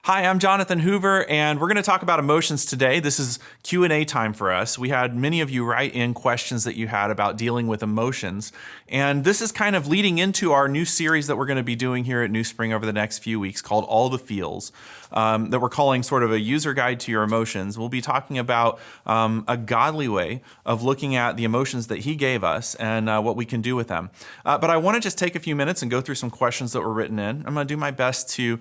Hi, I'm Jonathan Hoover, and we're going to talk about emotions today. This is Q&A time for us. We had many of you write in questions that you had about dealing with emotions, and this is kind of leading into our new series that we're going to be doing here at NewSpring over the next few weeks called All the Feels, that we're calling sort of a user guide to your emotions. We'll be talking about a godly way of looking at the emotions that He gave us and what we can do with them. But I want to just take a few minutes and go through some questions that were written in. I'm going to do my best to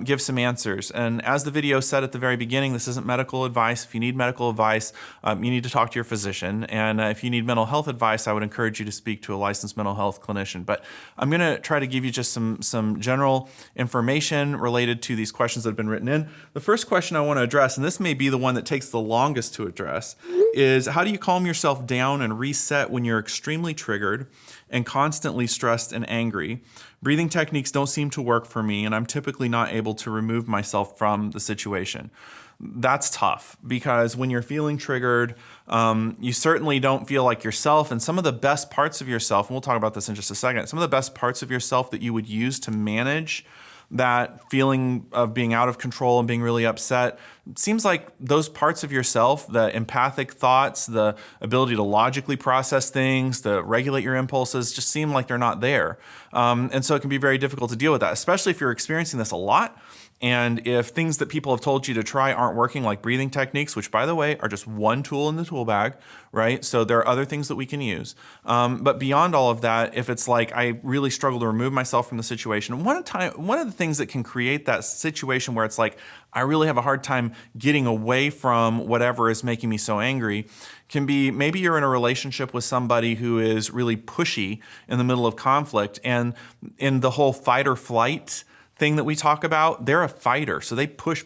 give some answers. And as the video said at the very beginning, this isn't medical advice. If you need medical advice, you need to talk to your physician. And if you need mental health advice, I would encourage you to speak to a licensed mental health clinician. But I'm going to try to give you just some general information related to these questions that have been written in. The first question I want to address, and this may be the one that takes the longest to address, is how do you calm yourself down and reset when you're extremely triggered and constantly stressed and angry? Breathing techniques don't seem to work for me, and I'm typically not able to remove myself from the situation. That's tough because when you're feeling triggered, you certainly don't feel like yourself. And some of the best parts of yourself, and we'll talk about this in just a second, some of the best parts of yourself that you would use to manage that feeling of being out of control and being really upset, it seems like those parts of yourself, the empathic thoughts, the ability to logically process things, to regulate your impulses, just seem like they're not there. And so it can be very difficult to deal with that, especially if you're experiencing this a lot. And if things that people have told you to try aren't working, like breathing techniques, which by the way are just one tool in the tool bag, right? So there are other things that we can use. But beyond all of that, if it's like I really struggle to remove myself from the situation, one of the things that can create that situation where it's like I really have a hard time getting away from whatever is making me so angry can be maybe you're in a relationship with somebody who is really pushy in the middle of conflict, and in the whole fight or flight thing that we talk about, they're a fighter. So they push,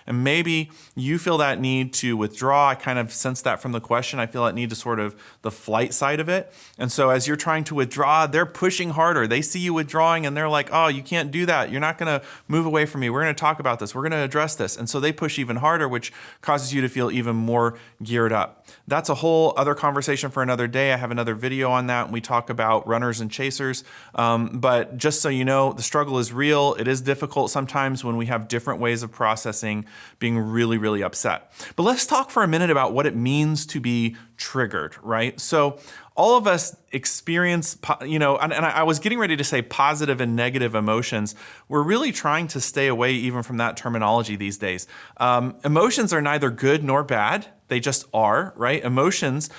and maybe you feel that need to withdraw. I kind of sense that from the question. I feel that need to sort of the flight side of it. And so as you're trying to withdraw, they're pushing harder. They see you withdrawing and they're like, oh, you can't do that. You're not going to move away from me. We're going to talk about this. We're going to address this. And so they push even harder, which causes you to feel even more geared up. That's a whole other conversation for another day. I have another video on that. And we talk about runners and chasers. But just so you know, the struggle is real. It is difficult sometimes when we have different ways of processing being really, really upset. But let's talk for a minute about what it means to be triggered, right? So all of us experience, and I was getting ready to say positive and negative emotions. We're really trying to stay away even from that terminology these days. Emotions are neither good nor bad. They just are, right? Emotions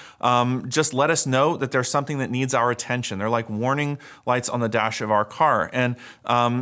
just let us know that there's something that needs our attention. They're like warning lights on the dash of our car. And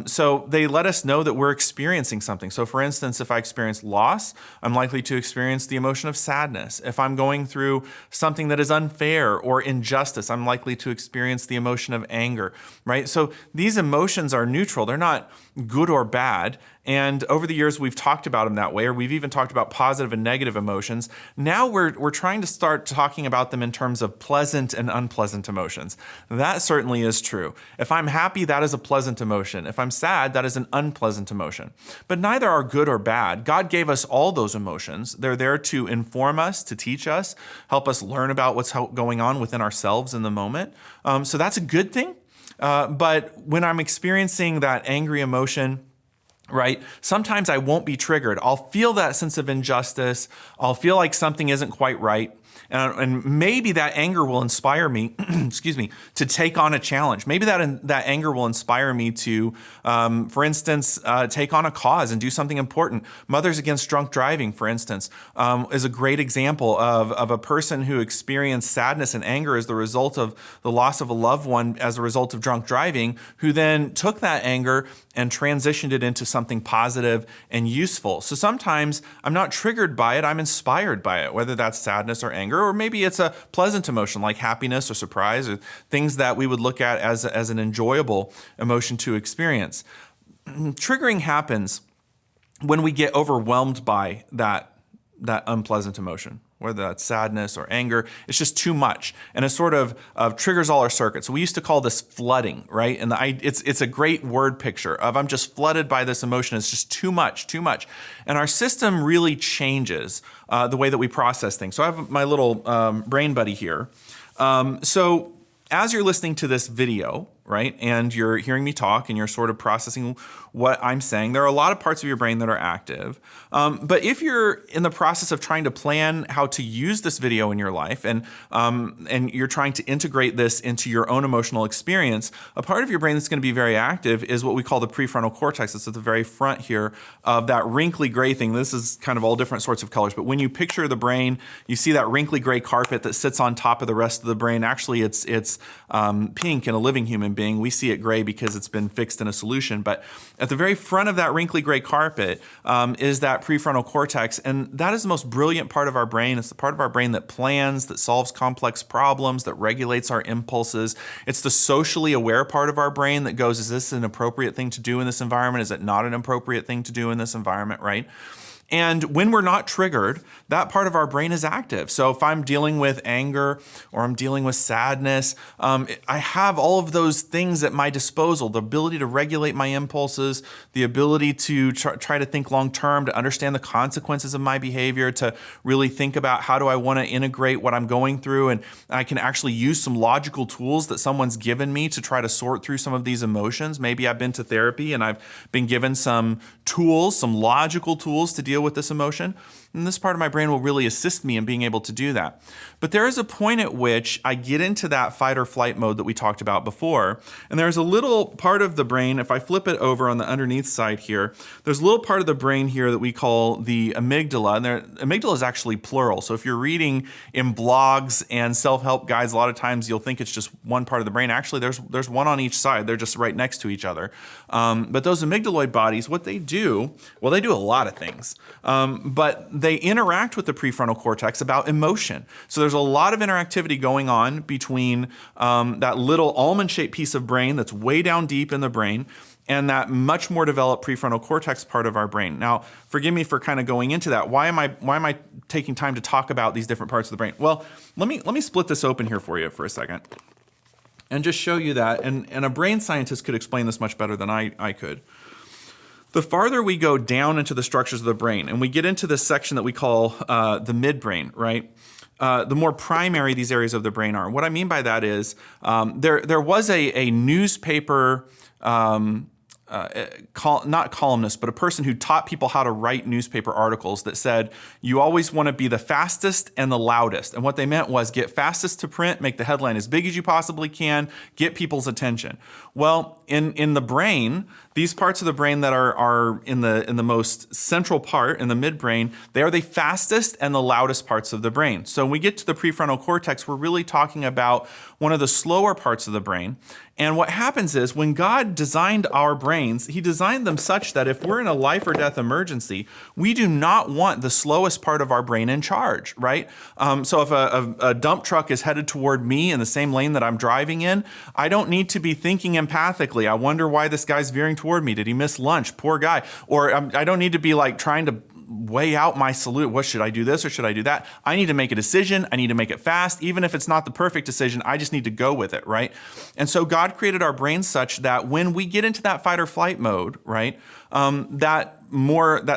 so they let us know that we're experiencing something. So for instance, if I experience loss, I'm likely to experience the emotion of sadness. If I'm going through something that is unfair or injustice, I'm likely to experience the emotion of anger, right? So these emotions are neutral. They're not good or bad. And over the years, we've talked about them that way, or we've even talked about positive and negative emotions. Now we're trying to start talking about them in terms of pleasant and unpleasant emotions. That certainly is true. If I'm happy, that is a pleasant emotion. If I'm sad, that is an unpleasant emotion. But neither are good or bad. God gave us all those emotions. They're there to inform us, to teach us, help us learn about what's going on within ourselves in the moment. So that's a good thing. But when I'm experiencing that angry emotion, right, sometimes I won't be triggered. I'll feel that sense of injustice. I'll feel like something isn't quite right. And maybe that anger will inspire me, to take on a challenge. Maybe that anger will inspire me to, for instance, take on a cause and do something important. Mothers Against Drunk Driving, for instance, is a great example of a person who experienced sadness and anger as the result of the loss of a loved one as a result of drunk driving, who then took that anger and transitioned it into something positive and useful. So sometimes I'm not triggered by it, I'm inspired by it, whether that's sadness or anger, or maybe it's a pleasant emotion like happiness or surprise, or things that we would look at as an enjoyable emotion to experience. Triggering happens when we get overwhelmed by that unpleasant emotion, whether that's sadness or anger. It's just too much, and it sort of triggers all our circuits. So we used to call this flooding, right? And it's a great word picture of I'm just flooded by this emotion. It's just too much. And our system really changes the way that we process things. So I have my little brain buddy here. So as you're listening to this video, right? And you're hearing me talk and you're sort of processing what I'm saying. There are a lot of parts of your brain that are active. But if you're in the process of trying to plan how to use this video in your life and you're trying to integrate this into your own emotional experience, a part of your brain that's going to be very active is what we call the prefrontal cortex. It's at the very front here of that wrinkly gray thing. This is kind of all different sorts of colors, but when you picture the brain, you see that wrinkly gray carpet that sits on top of the rest of the brain. Actually, it's pink in a living human being. We see it gray because it's been fixed in a solution, but at the very front of that wrinkly gray carpet is that prefrontal cortex, and that is the most brilliant part of our brain. It's the part of our brain that plans, that solves complex problems, that regulates our impulses. It's the socially aware part of our brain that goes, is this an appropriate thing to do in this environment? Is it not an appropriate thing to do in this environment, right? And when we're not triggered, that part of our brain is active. So if I'm dealing with anger or I'm dealing with sadness, I have all of those things at my disposal, the ability to regulate my impulses, the ability to try to think long term, to understand the consequences of my behavior, to really think about how do I want to integrate what I'm going through. And I can actually use some logical tools that someone's given me to try to sort through some of these emotions. Maybe I've been to therapy and I've been given some tools, some logical tools to deal with this emotion. And this part of my brain will really assist me in being able to do that. But there is a point at which I get into that fight or flight mode that we talked about before. And there's a little part of the brain, if I flip it over on the underneath side here, there's a little part of the brain here that we call the amygdala. And amygdala is actually plural. So if you're reading in blogs and self-help guides, a lot of times you'll think it's just one part of the brain. Actually, there's one on each side. They're just right next to each other. But those amygdaloid bodies, what they do, well, they do a lot of things. But they interact with the prefrontal cortex about emotion. So there's a lot of interactivity going on between that little almond-shaped piece of brain that's way down deep in the brain and that much more developed prefrontal cortex part of our brain. Now, forgive me for kind of going into that. Why am I taking time to talk about these different parts of the brain? Well, let me split this open here for you for a second and just show you that. And a brain scientist could explain this much better than I could. The farther we go down into the structures of the brain, and we get into this section that we call the midbrain, right? The more primary these areas of the brain are. What I mean by that is there was a newspaper, not columnist, but a person who taught people how to write newspaper articles that said, you always want to be the fastest and the loudest. And what they meant was get fastest to print, make the headline as big as you possibly can, get people's attention. Well, in the brain, these parts of the brain that are in the most central part, in the midbrain, they are the fastest and the loudest parts of the brain. So when we get to the prefrontal cortex, we're really talking about one of the slower parts of the brain. And what happens is when God designed our brains, he designed them such that if we're in a life or death emergency, we do not want the slowest part of our brain in charge, right? So if a dump truck is headed toward me in the same lane that I'm driving in, I don't need to be thinking empathically. I wonder why this guy's veering toward me. Did he miss lunch? Poor guy. Or I don't need to be like trying to weigh out my solution. What should I do this or should I do that? I need to make a decision. I need to make it fast. Even if it's not the perfect decision, I just need to go with it, right? And so God created our brains such that when we get into that fight or flight mode, right, that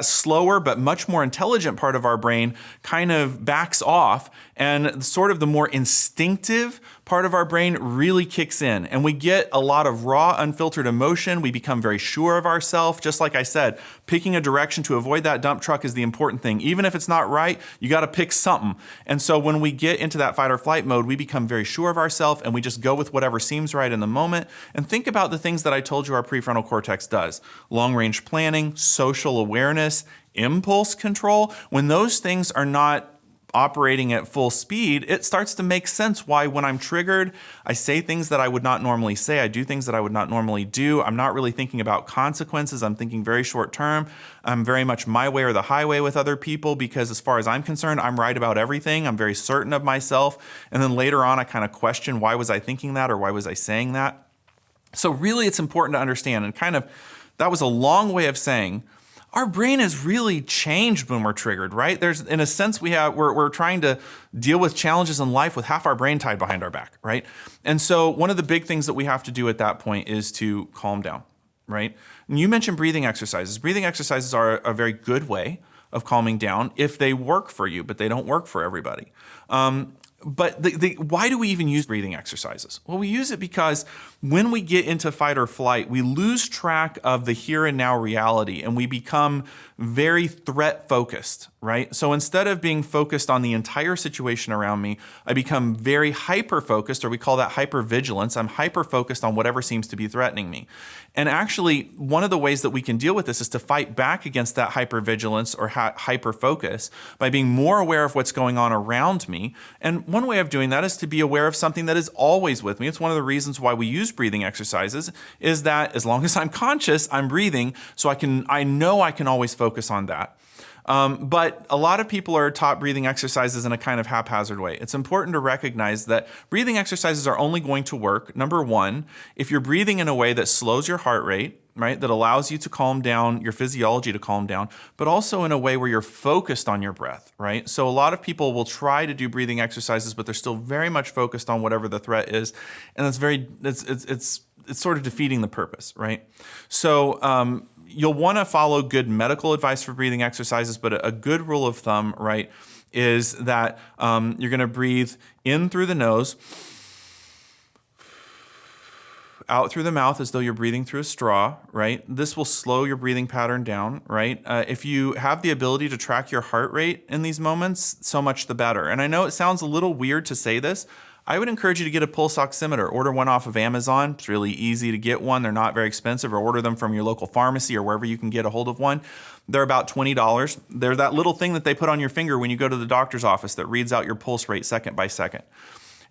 slower but much more intelligent part of our brain kind of backs off, and sort of the more instinctive part of our brain really kicks in, and we get a lot of raw, unfiltered emotion. We become very sure of ourselves. Just like I said, picking a direction to avoid that dump truck is the important thing. Even if it's not right, you got to pick something. And so when we get into that fight or flight mode, we become very sure of ourselves, and we just go with whatever seems right in the moment. And think about the things that I told you our prefrontal cortex does: long-range planning, social awareness, impulse control. When those things are not operating at full speed, it starts to make sense why when I'm triggered, I say things that I would not normally say. I do things that I would not normally do. I'm not really thinking about consequences. I'm thinking very short term. I'm very much my way or the highway with other people because as far as I'm concerned, I'm right about everything. I'm very certain of myself. And then later on, I kind of question, why was I thinking that or why was I saying that? So really, it's important to understand, and kind of that was a long way of saying our brain is really changed when we're triggered, right? There's, in a sense, we're trying to deal with challenges in life with half our brain tied behind our back, right? And so one of the big things that we have to do at that point is to calm down, right? And you mentioned breathing exercises. Breathing exercises are a very good way of calming down if they work for you, but they don't work for everybody. But why do we even use breathing exercises? Well, we use it because when we get into fight or flight, we lose track of the here and now reality and we become very threat focused, right? So instead of being focused on the entire situation around me, I become very hyper focused, or we call that hypervigilance. I'm hyper focused on whatever seems to be threatening me. And actually, one of the ways that we can deal with this is to fight back against that hypervigilance or hyper focus by being more aware of what's going on around me. And one way of doing that is to be aware of something that is always with me. It's one of the reasons why we use breathing exercises, is that as long as I'm conscious, I'm breathing, so I know I can always focus on that. But a lot of people are taught breathing exercises in a kind of haphazard way. It's important to recognize that breathing exercises are only going to work, number one, if you're breathing in a way that slows your heart rate, right, that allows you to calm down, your physiology to calm down, but also in a way where you're focused on your breath, right? So a lot of people will try to do breathing exercises, but they're still very much focused on whatever the threat is, and it's sort of defeating the purpose, right? So you'll want to follow good medical advice for breathing exercises, but a good rule of thumb, right, is that you're going to breathe in through the nose, out through the mouth as though you're breathing through a straw, right? This will slow your breathing pattern down, right? If you have the ability to track your heart rate in these moments, so much the better. And I know it sounds a little weird to say this. I would encourage you to get a pulse oximeter. Order one off of Amazon. It's really easy to get one. They're not very expensive, or order them from your local pharmacy or wherever you can get a hold of one. They're about $20. They're that little thing that they put on your finger when you go to the doctor's office that reads out your pulse rate second by second.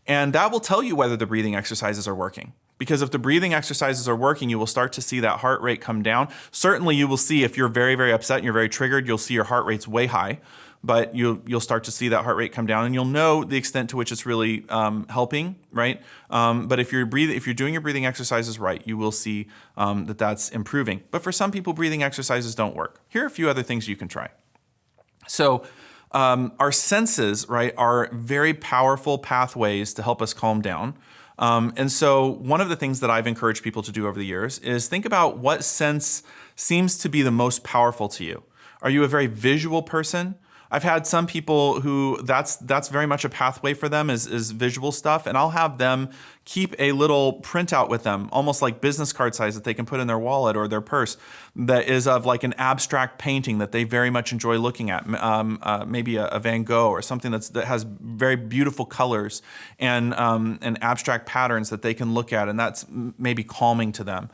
And that will tell you whether the breathing exercises are working. Because if the breathing exercises are working, you will start to see that heart rate come down. Certainly you will see, if you're very, very upset and you're very triggered, you'll see your heart rate's way high. But you'll start to see that heart rate come down, and you'll know the extent to which it's really helping, right? But if you're doing your breathing exercises right, you will see that that's improving. But for some people, breathing exercises don't work. Here are a few other things you can try. So our senses, right, are very powerful pathways to help us calm down. And so one of the things that I've encouraged people to do over the years is think about what sense seems to be the most powerful to you. Are you a very visual person? I've had some people who that's very much a pathway for them is visual stuff, and I'll have them keep a little printout with them, almost like business card size, that they can put in their wallet or their purse, that is of like an abstract painting that they very much enjoy looking at, maybe a Van Gogh or something that has very beautiful colors and abstract patterns that they can look at, and that's maybe calming to them.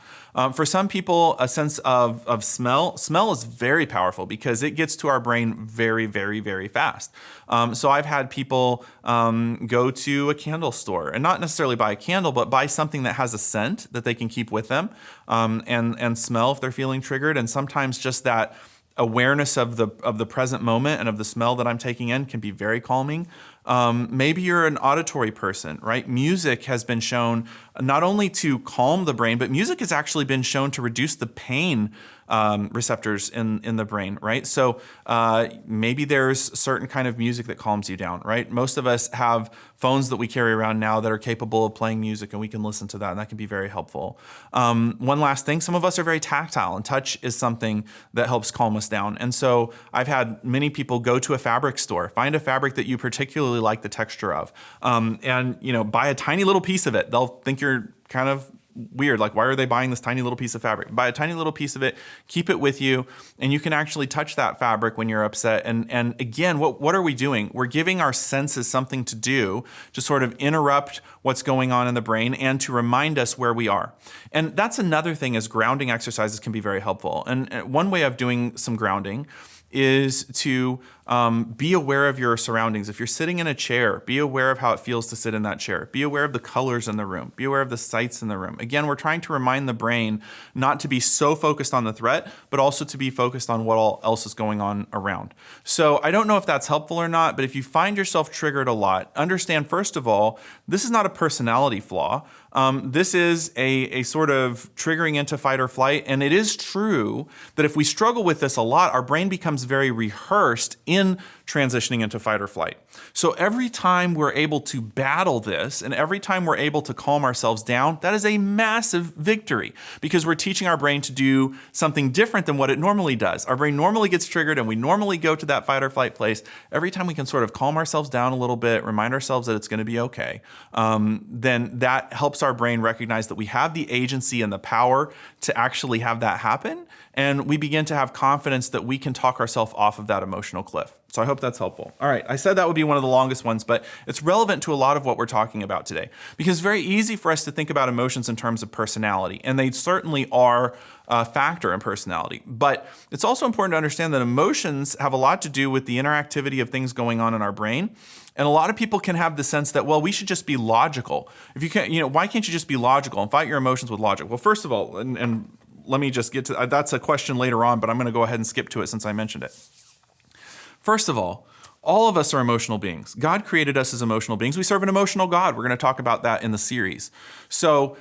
For some people, a sense of smell. Smell is very powerful because it gets to our brain very, very, very fast. So I've had people go to a candle store, and not necessarily buy a candle, but buy something that has a scent that they can keep with them and smell if they're feeling triggered. And sometimes just that awareness of the present moment and of the smell that I'm taking in can be very calming. Maybe you're an auditory person, right? Music has been shown not only to calm the brain, but music has actually been shown to reduce the pain receptors in the brain, right? So maybe there's a certain kind of music that calms you down, right? Most of us have phones that we carry around now that are capable of playing music, and we can listen to that, and that can be very helpful. One last thing, some of us are very tactile, and touch is something that helps calm us down. And so I've had many people go to a fabric store, find a fabric that you particularly like the texture of, and buy a tiny little piece of it. They'll think you're kind of weird, like, why are they buying this tiny little piece of fabric? Buy a tiny little piece of it, keep it with you, and you can actually touch that fabric when you're upset. And again, what are we doing? We're giving our senses something to do to sort of interrupt what's going on in the brain and to remind us where we are. And that's another thing, is grounding exercises can be very helpful. And one way of doing some grounding is to be aware of your surroundings. If you're sitting in a chair, be aware of how it feels to sit in that chair. Be aware of the colors in the room. Be aware of the sights in the room. Again, we're trying to remind the brain not to be so focused on the threat, but also to be focused on what all else is going on around. So I don't know if that's helpful or not, but if you find yourself triggered a lot, understand, first of all, this is not a personality flaw. This is a sort of triggering into fight or flight. And it is true that if we struggle with this a lot, our brain becomes very rehearsed in transitioning into fight or flight. So every time we're able to battle this and every time we're able to calm ourselves down, that is a massive victory because we're teaching our brain to do something different than what it normally does. Our brain normally gets triggered and we normally go to that fight or flight place. Every time we can sort of calm ourselves down a little bit, remind ourselves that it's going to be okay, then that helps our brain recognize that we have the agency and the power to actually have that happen. And we begin to have confidence that we can talk ourselves off of that emotional cliff. So I hope that's helpful. All right, I said that would be one of the longest ones, but it's relevant to a lot of what we're talking about today because it's very easy for us to think about emotions in terms of personality, and they certainly are a factor in personality. But it's also important to understand that emotions have a lot to do with the interactivity of things going on in our brain. And a lot of people can have the sense that, well, we should just be logical. If you can't, why can't you just be logical and fight your emotions with logic? Well, first of all, and let me just get to that's a question later on, but I'm going to go ahead and skip to it since I mentioned it. First of all of us are emotional beings. God created us as emotional beings. We serve an emotional God. We're going to talk about that in the series. So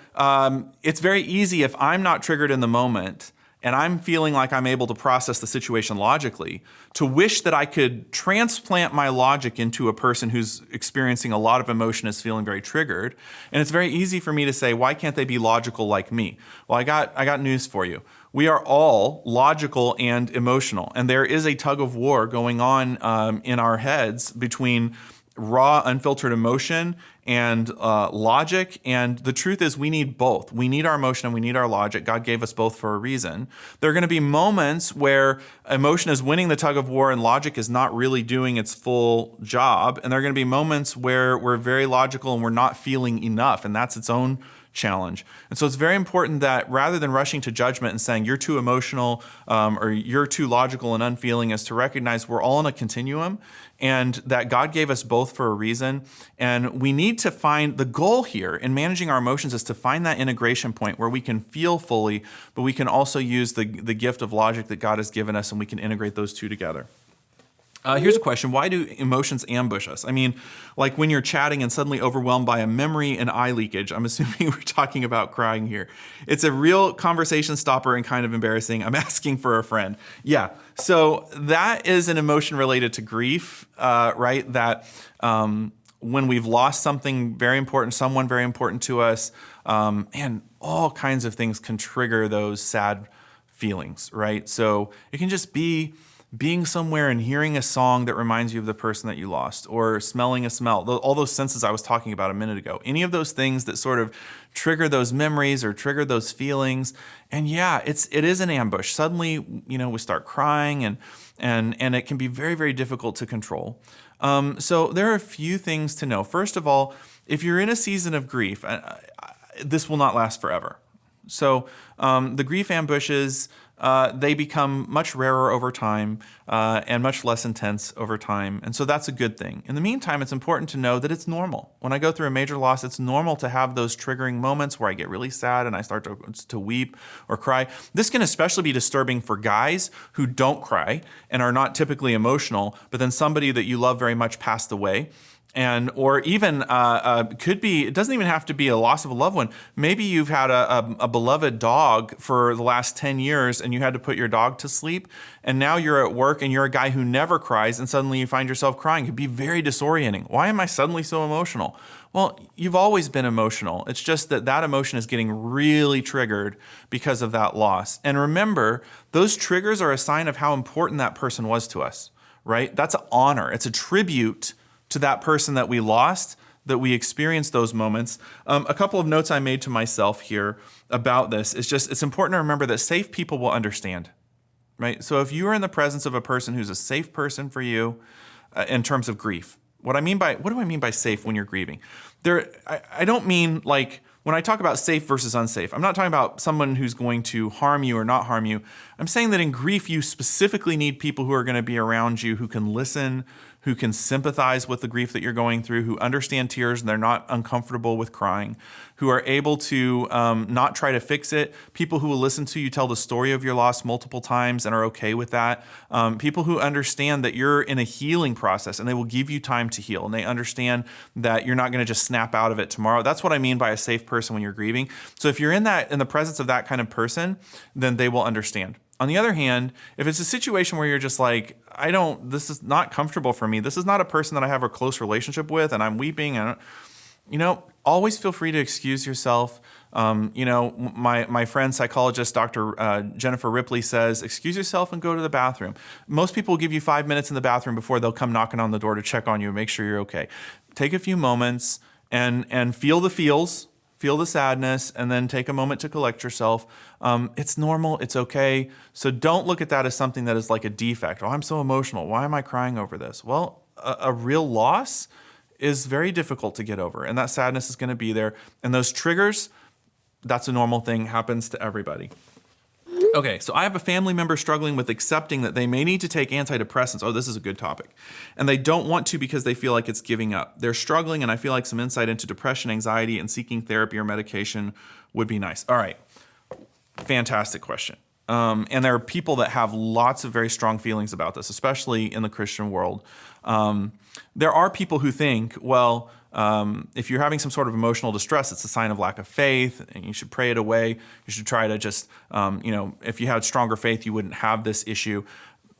it's very easy if I'm not triggered in the moment and I'm feeling like I'm able to process the situation logically, to wish that I could transplant my logic into a person who's experiencing a lot of emotion, is feeling very triggered. And it's very easy for me to say, why can't they be logical like me? Well, I got news for you. We are all logical and emotional, and there is a tug of war going on in our heads between raw, unfiltered emotion and logic. And the truth is we need both. We need our emotion and we need our logic. God gave us both for a reason. There are going to be moments where emotion is winning the tug of war and logic is not really doing its full job. And there are going to be moments where we're very logical and we're not feeling enough, and that's its own challenge. And so it's very important that rather than rushing to judgment and saying you're too emotional or you're too logical and unfeeling, is to recognize we're all in a continuum and that God gave us both for a reason. And we need to find the goal here in managing our emotions is to find that integration point where we can feel fully, but we can also use the gift of logic that God has given us and we can integrate those two together. Here's a question. Why do emotions ambush us? I mean, like when you're chatting and suddenly overwhelmed by a memory and eye leakage. I'm assuming we're talking about crying here. It's a real conversation stopper and kind of embarrassing. I'm asking for a friend. Yeah. So that is an emotion related to grief, right? That when we've lost something very important, someone very important to us, and all kinds of things can trigger those sad feelings, right? So it can just be being somewhere and hearing a song that reminds you of the person that you lost, or smelling a smell, all those senses I was talking about a minute ago. Any of those things that sort of trigger those memories or trigger those feelings. And yeah, it is an ambush. Suddenly, we start crying and it can be very, very difficult to control. So there are a few things to know. First of all, if you're in a season of grief, this will not last forever. So the grief ambushes, they become much rarer over time and much less intense over time. And so that's a good thing. In the meantime, it's important to know that it's normal. When I go through a major loss, it's normal to have those triggering moments where I get really sad and I start to weep or cry. This can especially be disturbing for guys who don't cry and are not typically emotional, but then somebody that you love very much passed away. Or even could be, it doesn't even have to be a loss of a loved one. Maybe you've had a beloved dog for the last 10 years and you had to put your dog to sleep, and now you're at work and you're a guy who never cries and suddenly you find yourself crying. It could be very disorienting. Why am I suddenly so emotional? Well, you've always been emotional. It's just that emotion is getting really triggered because of that loss. And remember, those triggers are a sign of how important that person was to us, right? That's an honor. It's a tribute to that person that we lost, that we experienced those moments. A couple of notes I made to myself here about this is just, it's important to remember that safe people will understand, right? So if you are in the presence of a person who's a safe person for you in terms of grief, what do I mean by safe when you're grieving? I don't mean like, when I talk about safe versus unsafe, I'm not talking about someone who's going to harm you or not harm you. I'm saying that in grief, you specifically need people who are going to be around you, who can listen, who can sympathize with the grief that you're going through, who understand tears and they're not uncomfortable with crying, who are able to not try to fix it, people who will listen to you tell the story of your loss multiple times and are okay with that, people who understand that you're in a healing process and they will give you time to heal, and they understand that you're not going to just snap out of it tomorrow. That's what I mean by a safe person when you're grieving. So if you're in the presence of that kind of person, then they will understand. On the other hand, if it's a situation where you're just like, this is not comfortable for me. This is not a person that I have a close relationship with, and I'm weeping. Always feel free to excuse yourself. My friend psychologist, Dr. Jennifer Ripley, says, excuse yourself and go to the bathroom. Most people will give you 5 minutes in the bathroom before they'll come knocking on the door to check on you and make sure you're okay. Take a few moments and feel the feels. Feel the sadness, and then take a moment to collect yourself. It's normal. It's okay. So don't look at that as something that is like a defect. Oh, I'm so emotional. Why am I crying over this? Well, a real loss is very difficult to get over, and that sadness is going to be there. And those triggers, that's a normal thing, happens to everybody. Okay, so I have a family member struggling with accepting that they may need to take antidepressants. Oh, this is a good topic. And they don't want to because they feel like it's giving up. They're struggling, and I feel like some insight into depression, anxiety, and seeking therapy or medication would be nice. All right, fantastic question. And there are people that have lots of very strong feelings about this, especially in the Christian world. There are people who think, well, if you're having some sort of emotional distress, it's a sign of lack of faith, and you should pray it away. You should try to just, if you had stronger faith, you wouldn't have this issue.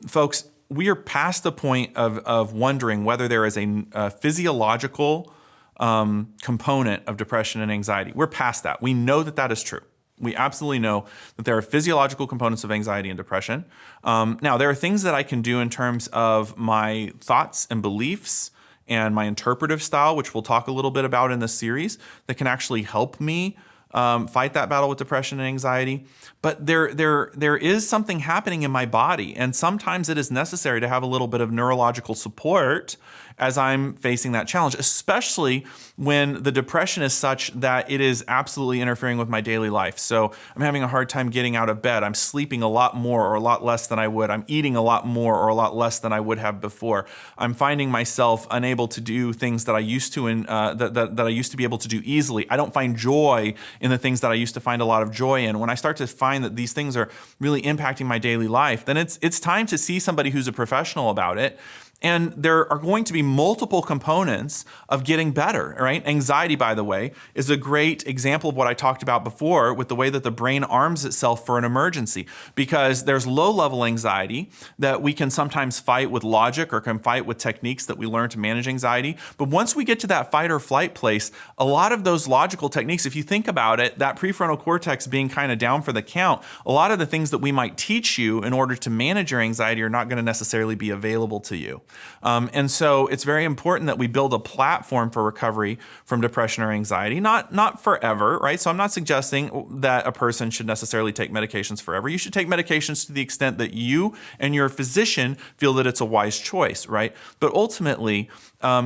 Folks, we are past the point of wondering whether there is a physiological component of depression and anxiety. We're past that. We know that that is true. We absolutely know that there are physiological components of anxiety and depression. Now, there are things that I can do in terms of my thoughts and beliefs and my interpretive style, which we'll talk a little bit about in this series, that can actually help me fight that battle with depression and anxiety. But there is something happening in my body, and sometimes it is necessary to have a little bit of neurological support as I'm facing that challenge, especially when the depression is such that it is absolutely interfering with my daily life. So I'm having a hard time getting out of bed. I'm sleeping a lot more or a lot less than I would. I'm eating a lot more or a lot less than I would have before. I'm finding myself unable to do things that I used to that I used to be able to do easily. I don't find joy in the things that I used to find a lot of joy in. When I start to find that these things are really impacting my daily life, then it's time to see somebody who's a professional about it. And there are going to be multiple components of getting better, right? Anxiety, by the way, is a great example of what I talked about before with the way that the brain arms itself for an emergency. Because there's low-level anxiety that we can sometimes fight with logic or can fight with techniques that we learn to manage anxiety. But once we get to that fight or flight place, a lot of those logical techniques, if you think about it, that prefrontal cortex being kind of down for the count, a lot of the things that we might teach you in order to manage your anxiety are not going to necessarily be available to you. And so it's very important that we build a platform for recovery from depression or anxiety, not forever, right? So I'm not suggesting that a person should necessarily take medications forever. You should take medications to the extent that you and your physician feel that it's a wise choice, right? But ultimately,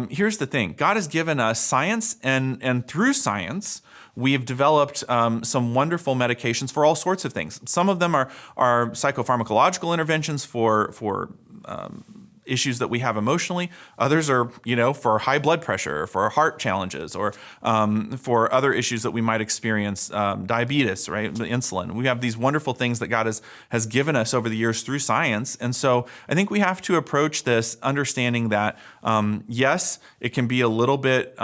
here's the thing. God has given us science, and through science, we have developed some wonderful medications for all sorts of things. Some of them are psychopharmacological interventions for issues that we have emotionally. Others are, for high blood pressure, for heart challenges, or for other issues that we might experience, diabetes, right? The insulin. We have these wonderful things that God has given us over the years through science. And so I think we have to approach this understanding that, yes, it can be a little bit,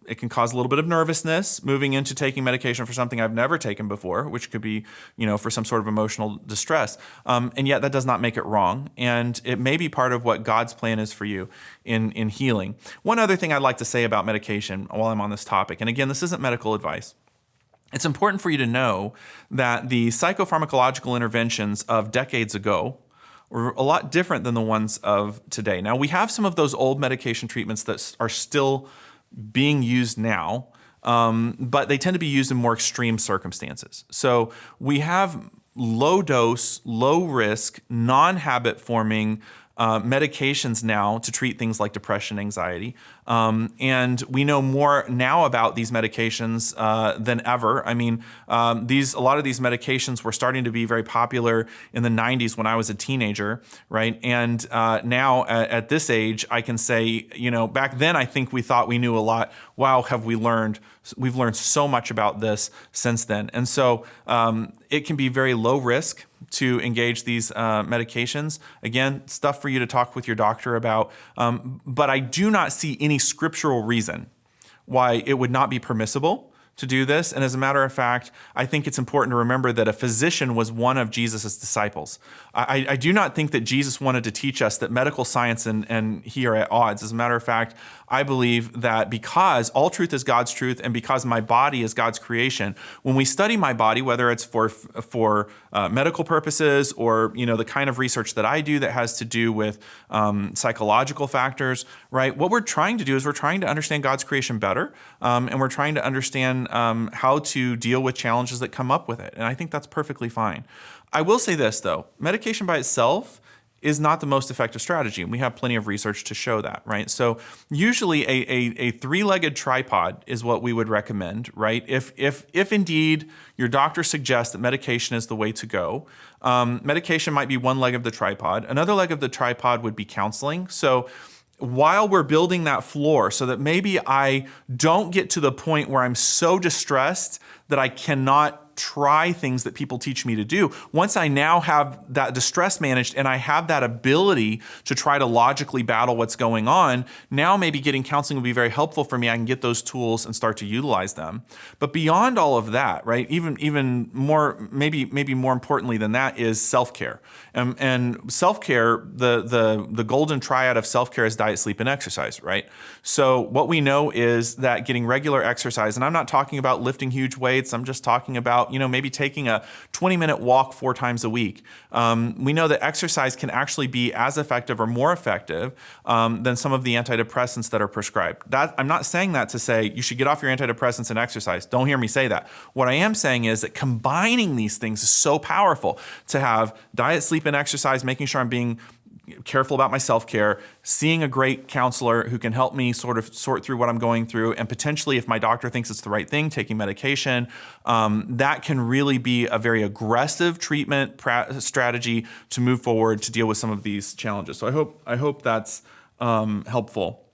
it can cause a little bit of nervousness moving into taking medication for something I've never taken before, which could be, for some sort of emotional distress. And yet that does not make it wrong. And it may be part of what God's plan is for you in healing. One other thing I'd like to say about medication while I'm on this topic, and again, this isn't medical advice. It's important for you to know that the psychopharmacological interventions of decades ago were a lot different than the ones of today. Now, we have some of those old medication treatments that are still being used now, but they tend to be used in more extreme circumstances. So we have low dose, low risk, non-habit forming medications now to treat things like depression, anxiety. And we know more now about these medications than ever. I mean, a lot of these medications were starting to be very popular in the 90s when I was a teenager, right? And now at this age, I can say, back then I think we thought we knew a lot. Wow, have we learned? We've learned so much about this since then. And so it can be very low risk to engage these medications. Again, stuff for you to talk with your doctor about. But I do not see any scriptural reason why it would not be permissible to do this. And as a matter of fact, I think it's important to remember that a physician was one of Jesus' disciples. I do not think that Jesus wanted to teach us that medical science and he are at odds. As a matter of fact, I believe that because all truth is God's truth and because my body is God's creation, when we study my body, whether it's for medical purposes or the kind of research that I do that has to do with psychological factors, right? What we're trying to do is we're trying to understand God's creation better, and we're trying to understand how to deal with challenges that come up with it. And I think that's perfectly fine. I will say this, though. Medication by itself is not the most effective strategy, and we have plenty of research to show that, right? So usually a three-legged tripod is what we would recommend, right? If indeed your doctor suggests that medication is the way to go, medication might be one leg of the tripod. Another leg of the tripod would be counseling. So while we're building that floor so that maybe I don't get to the point where I'm so distressed that I cannot try things that people teach me to do. Once I now have that distress managed and I have that ability to try to logically battle what's going on, now maybe getting counseling will be very helpful for me. I can get those tools and start to utilize them. But beyond all of that, right, even more, maybe more importantly than that is self-care. And self-care, the golden triad of self-care is diet, sleep, and exercise, right? So what we know is that getting regular exercise, and I'm not talking about lifting huge weights, I'm just talking about maybe taking a 20-minute walk 4 times a week. We know that exercise can actually be as effective or more effective than some of the antidepressants that are prescribed. I'm not saying that to say you should get off your antidepressants and exercise. Don't hear me say that. What I am saying is that combining these things is so powerful to have diet, sleep, and exercise, making sure I'm being careful about my self-care, seeing a great counselor who can help me sort of sort through what I'm going through, and potentially, if my doctor thinks it's the right thing, taking medication. That can really be a very aggressive treatment strategy to move forward to deal with some of these challenges. So I hope that's helpful.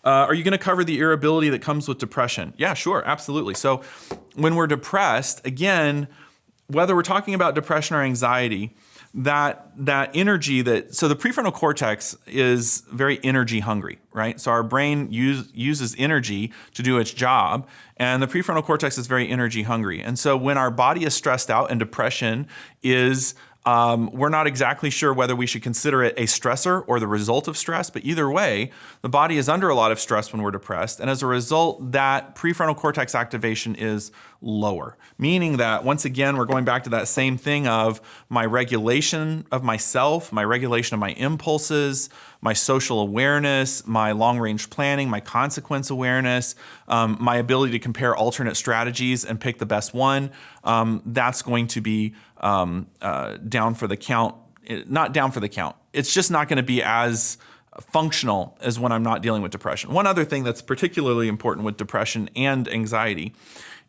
Are you going to cover the irritability that comes with depression? Yeah, sure, absolutely. So when we're depressed, again, whether we're talking about depression or anxiety, that energy so the prefrontal cortex is very energy hungry, right? So our brain uses energy to do its job, and the prefrontal cortex is very energy hungry. And so when our body is stressed out, and depression is we're not exactly sure whether we should consider it a stressor or the result of stress, but either way, the body is under a lot of stress when we're depressed. And as a result, that prefrontal cortex activation is lower, meaning that once again, we're going back to that same thing of my regulation of myself, my regulation of my impulses, my social awareness, my long-range planning, my consequence awareness, my ability to compare alternate strategies and pick the best one. That's going to be down for the count. Not down for the count. It's just not going to be as functional as when I'm not dealing with depression. One other thing that's particularly important with depression and anxiety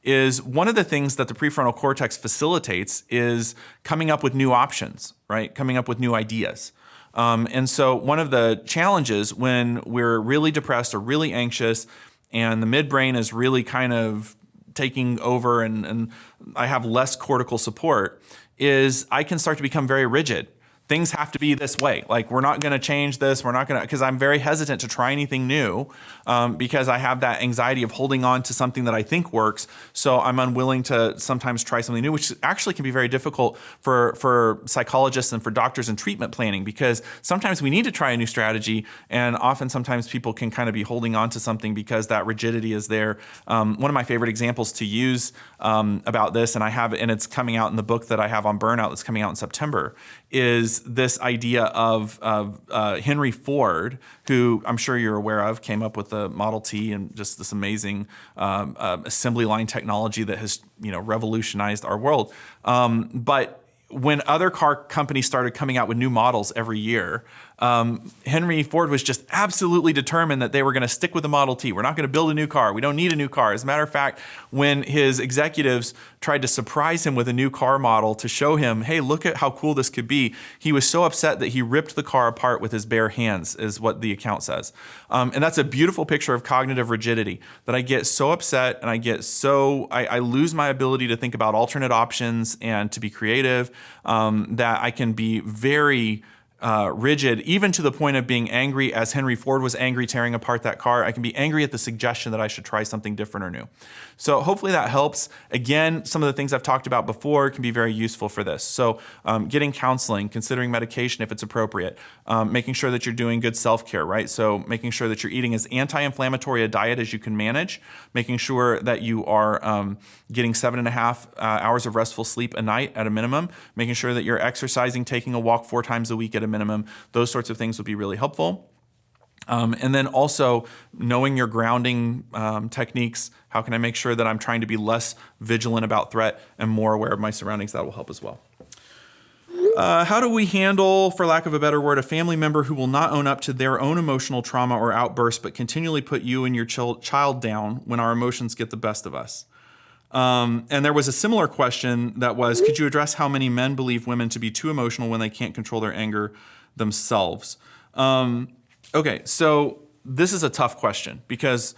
is one of the things that the prefrontal cortex facilitates is coming up with new options, right? Coming up with new ideas. And so one of the challenges when we're really depressed or really anxious and the midbrain is really kind of taking over and I have less cortical support is I can start to become very rigid. Things have to be this way. Like, we're not going to change this. We're not going to, because I'm very hesitant to try anything new because I have that anxiety of holding on to something that I think works. So I'm unwilling to sometimes try something new, which actually can be very difficult for psychologists and for doctors in treatment planning, because sometimes we need to try a new strategy. And often sometimes people can kind of be holding on to something because that rigidity is there. One of my favorite examples to use about this, and it's coming out in the book that I have on burnout that's coming out in September, is this idea of Henry Ford, who I'm sure you're aware of, came up with the Model T and just this amazing assembly line technology that has revolutionized our world. But when other car companies started coming out with new models every year, Henry Ford was just absolutely determined that they were going to stick with the Model T. We're not going to build a new car. We don't need a new car. As a matter of fact, when his executives tried to surprise him with a new car model to show him, hey, look at how cool this could be, he was so upset that he ripped the car apart with his bare hands, is what the account says. And that's a beautiful picture of cognitive rigidity, that I get so upset and I lose my ability to think about alternate options and to be creative, that I can be very rigid, even to the point of being angry, as Henry Ford was angry tearing apart that car. I can be angry at the suggestion that I should try something different or new. So hopefully that helps. Again, some of the things I've talked about before can be very useful for this. So getting counseling, considering medication if it's appropriate, making sure that you're doing good self-care, right? So making sure that you're eating as anti-inflammatory a diet as you can manage, making sure that you are getting 7.5 hours of restful sleep a night at a minimum, making sure that you're exercising, taking a walk 4 times a week at a minimum. Those sorts of things would be really helpful. And then also knowing your grounding techniques. How can I make sure that I'm trying to be less vigilant about threat and more aware of my surroundings? That will help as well. How do we handle, for lack of a better word, a family member who will not own up to their own emotional trauma or outbursts, but continually put you and your child down when our emotions get the best of us? And there was a similar question that was, could you address how many men believe women to be too emotional when they can't control their anger themselves? Okay, so this is a tough question because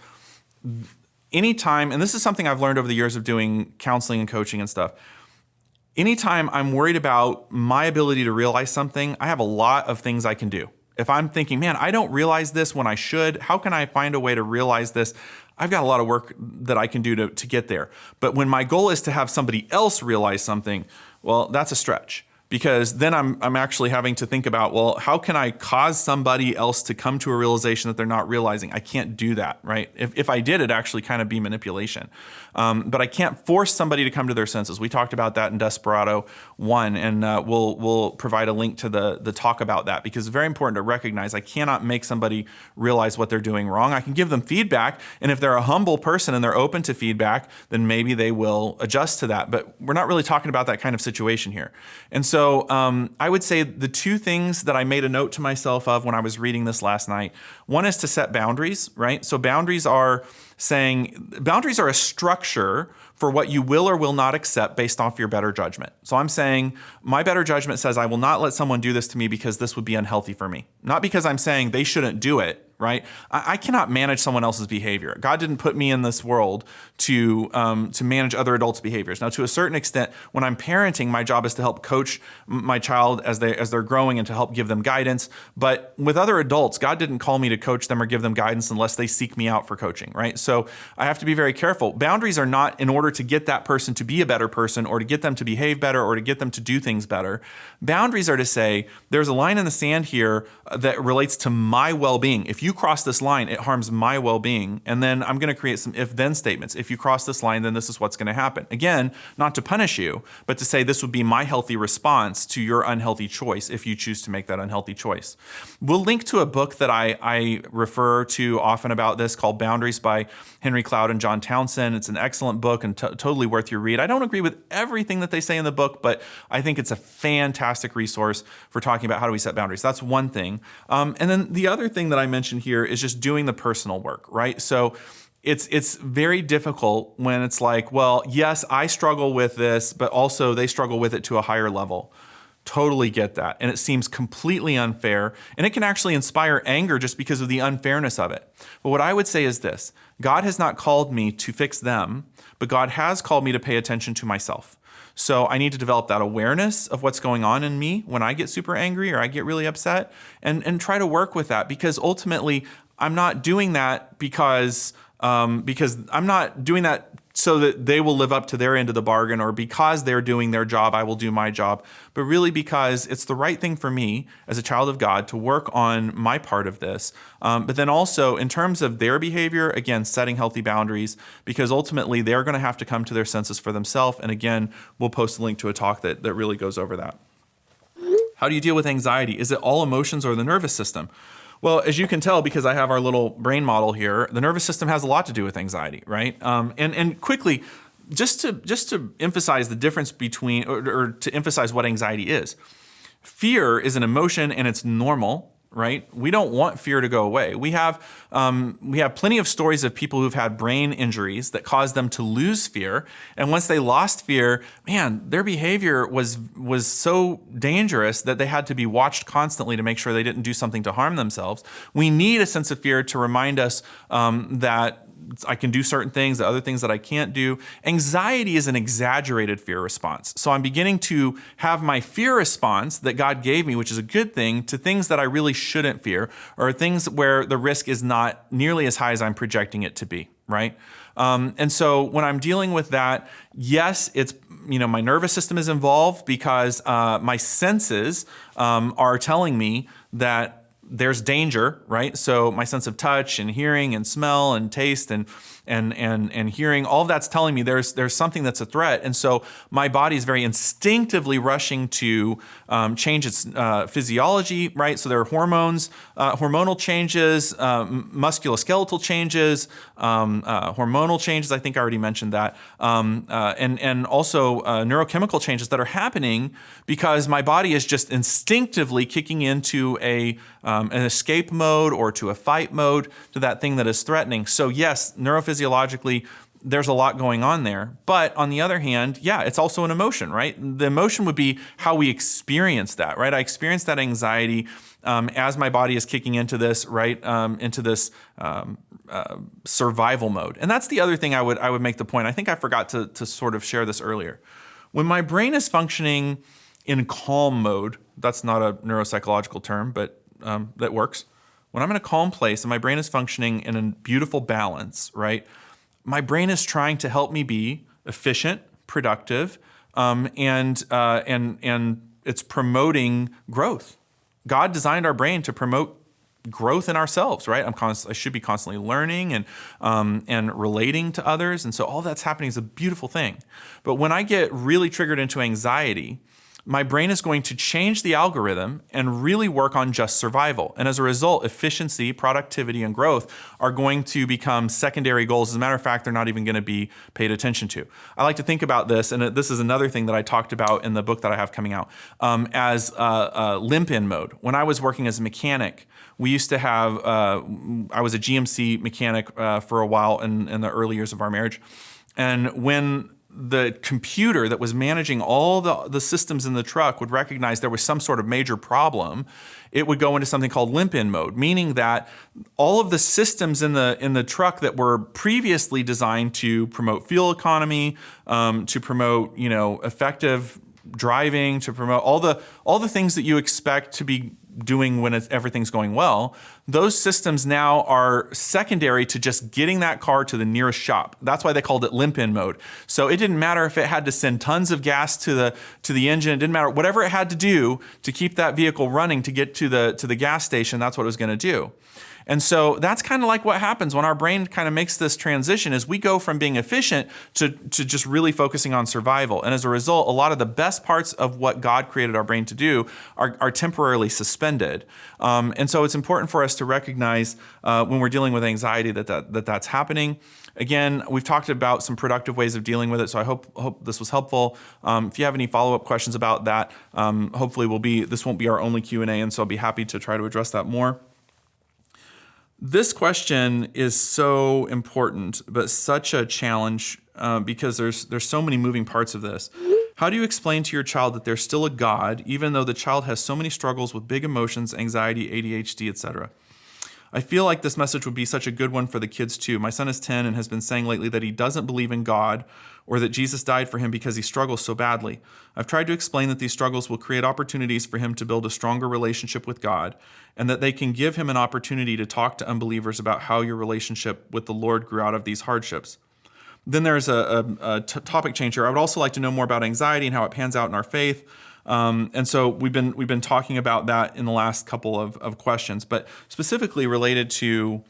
anytime, and this is something I've learned over the years of doing counseling and coaching and stuff, anytime I'm worried about my ability to realize something, I have a lot of things I can do. If I'm thinking, man, I don't realize this when I should, how can I find a way to realize this? I've got a lot of work that I can do to get there. But when my goal is to have somebody else realize something, well, that's a stretch. Because then I'm actually having to think about, well, how can I cause somebody else to come to a realization that they're not realizing? I can't do that, right? If I did, it'd actually kind of be manipulation. But I can't force somebody to come to their senses. We talked about that in Desperado 1, and we'll provide a link to the talk about that, because it's very important to recognize I cannot make somebody realize what they're doing wrong. I can give them feedback, and if they're a humble person and they're open to feedback, then maybe they will adjust to that. But we're not really talking about that kind of situation here. And so I would say the 2 things that I made a note to myself of when I was reading this last night, one is to set boundaries, right? So boundaries are a structure for what you will or will not accept based off your better judgment. So I'm saying my better judgment says I will not let someone do this to me because this would be unhealthy for me. Not because I'm saying they shouldn't do it, right? I cannot manage someone else's behavior. God didn't put me in this world to manage other adults' behaviors. Now, to a certain extent, when I'm parenting, my job is to help coach my child as they're growing and to help give them guidance. But with other adults, God didn't call me to coach them or give them guidance unless they seek me out for coaching, right? So I have to be very careful. Boundaries are not in order to get that person to be a better person or to get them to behave better or to get them to do things better. Boundaries are to say, there's a line in the sand here that relates to my well-being. If you cross this line, it harms my well-being. And then I'm going to create some if-then statements. If you cross this line, then this is what's going to happen. Again, not to punish you, but to say this would be my healthy response to your unhealthy choice if you choose to make that unhealthy choice. We'll link to a book that I refer to often about this called Boundaries by Henry Cloud and John Townsend. It's an excellent book and totally worth your read. I don't agree with everything that they say in the book, but I think it's a fantastic resource for talking about how do we set boundaries. That's one thing. And then the other thing that I mentioned here is just doing the personal work, right? So it's very difficult when it's like, well, yes, I struggle with this, but also they struggle with it to a higher level. Totally get that. And it seems completely unfair. And it can actually inspire anger just because of the unfairness of it. But what I would say is this: God has not called me to fix them, but God has called me to pay attention to myself. So I need to develop that awareness of what's going on in me when I get super angry or I get really upset, and try to work with that, because ultimately I'm not doing that because I'm not doing that so that they will live up to their end of the bargain, or because they're doing their job, I will do my job, but really because it's the right thing for me as a child of God to work on my part of this. But then also in terms of their behavior, again, setting healthy boundaries, because ultimately they're going to have to come to their senses for themselves. And again, we'll post a link to a talk that really goes over that. How do you deal with anxiety? Is it all emotions or the nervous system? Well, as you can tell, because I have our little brain model here, the nervous system has a lot to do with anxiety, right? And quickly, just to emphasize the difference between, or to emphasize what anxiety is. Fear is an emotion and it's normal, right? We don't want fear to go away. We have plenty of stories of people who've had brain injuries that caused them to lose fear. And once they lost fear, man, their behavior was so dangerous that they had to be watched constantly to make sure they didn't do something to harm themselves. We need a sense of fear to remind us that I can do certain things, the other things that I can't do. Anxiety is an exaggerated fear response. So I'm beginning to have my fear response that God gave me, which is a good thing, to things that I really shouldn't fear, or things where the risk is not nearly as high as I'm projecting it to be, right? And so when I'm dealing with that, yes, it's, my nervous system is involved because my senses are telling me that there's danger, right? So my sense of touch and hearing and smell and taste and hearing, all of that's telling me there's something that's a threat. And so my body is very instinctively rushing to change its physiology, right? So there are hormones, hormonal changes, musculoskeletal changes, hormonal changes. I think I already mentioned that. And also neurochemical changes that are happening because my body is just instinctively kicking into an escape mode or to a fight mode to that thing that is threatening. So yes, neurophysiologically, there's a lot going on there. But on the other hand, yeah, it's also an emotion, right? The emotion would be how we experience that, right? I experience that anxiety as my body is kicking into this, right? Into this survival mode. And that's the other thing I would make the point. I think I forgot to sort of share this earlier. When my brain is functioning in calm mode, that's not a neuropsychological term, but that works. When I'm in a calm place and my brain is functioning in a beautiful balance, right? My brain is trying to help me be efficient, productive, and it's promoting growth. God designed our brain to promote growth in ourselves, right? I should be constantly learning and relating to others, and so all that's happening is a beautiful thing. But when I get really triggered into anxiety, my brain is going to change the algorithm and really work on just survival. And as a result, efficiency, productivity, and growth are going to become secondary goals. As a matter of fact, they're not even going to be paid attention to. I like to think about this, and this is another thing that I talked about in the book that I have coming out, as limp-in mode. When I was working as a mechanic, we used to have, I was a GMC mechanic for a while in the early years of our marriage. And when the computer that was managing all the systems in the truck would recognize there was some sort of major problem, it would go into something called limp-in mode, meaning that all of the systems in the truck that were previously designed to promote fuel economy, to promote effective driving, to promote all the things that you expect to be doing when everything's going well, those systems now are secondary to just getting that car to the nearest shop. That's why they called it limp-in mode. So it didn't matter if it had to send tons of gas to the engine. It didn't matter. Whatever it had to do to keep that vehicle running to get to the gas station, that's what it was going to do. And so that's kind of like what happens when our brain kind of makes this transition is we go from being efficient to just really focusing on survival. And as a result, a lot of the best parts of what God created our brain to do are temporarily suspended. And so it's important for us to recognize when we're dealing with anxiety that's happening. Again, we've talked about some productive ways of dealing with it, so I hope this was helpful. If you have any follow-up questions about that, hopefully this won't be our only Q&A, and so I'll be happy to try to address that more. This question is so important, but such a challenge because there's so many moving parts of this. How do you explain to your child that there's still a God, even though the child has so many struggles with big emotions, anxiety, ADHD, etc.? I feel like this message would be such a good one for the kids too. My son is 10 and has been saying lately that he doesn't believe in God or that Jesus died for him because he struggles so badly. I've tried to explain that these struggles will create opportunities for him to build a stronger relationship with God and that they can give him an opportunity to talk to unbelievers about how your relationship with the Lord grew out of these hardships. Then there's a topic change here. I would also like to know more about anxiety and how it pans out in our faith. And so we've been talking about that in the last couple of questions, but specifically related to,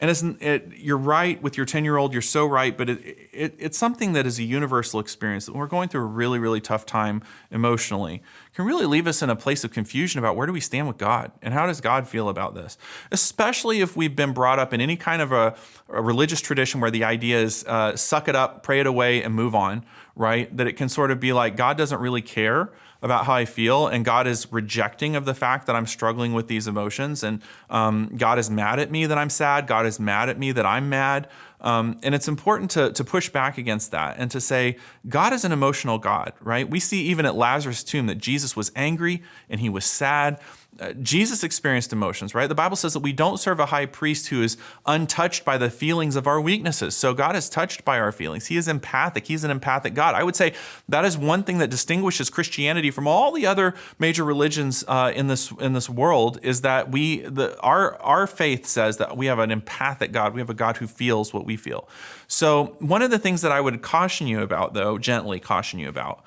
and you're right with your 10-year-old, you're so right, but it's something that is a universal experience. That when we're going through a really, really tough time emotionally, can really leave us in a place of confusion about where do we stand with God and how does God feel about this? Especially if we've been brought up in any kind of a religious tradition where the idea is suck it up, pray it away, and move on, right? That it can sort of be like God doesn't really care about how I feel, and God is rejecting of the fact that I'm struggling with these emotions, and God is mad at me that I'm sad, God is mad at me that I'm mad, and it's important to push back against that and to say, God is an emotional God, right? We see even at Lazarus' tomb that Jesus was angry and he was sad. Jesus experienced emotions, right? The Bible says that we don't serve a high priest who is untouched by the feelings of our weaknesses. So God is touched by our feelings. He is empathic. He's an empathic God. I would say that is one thing that distinguishes Christianity from all the other major religions in this world, is that our faith says that we have an empathic God. We have a God who feels what we feel. So one of the things that I would caution you about, though, gently caution you about,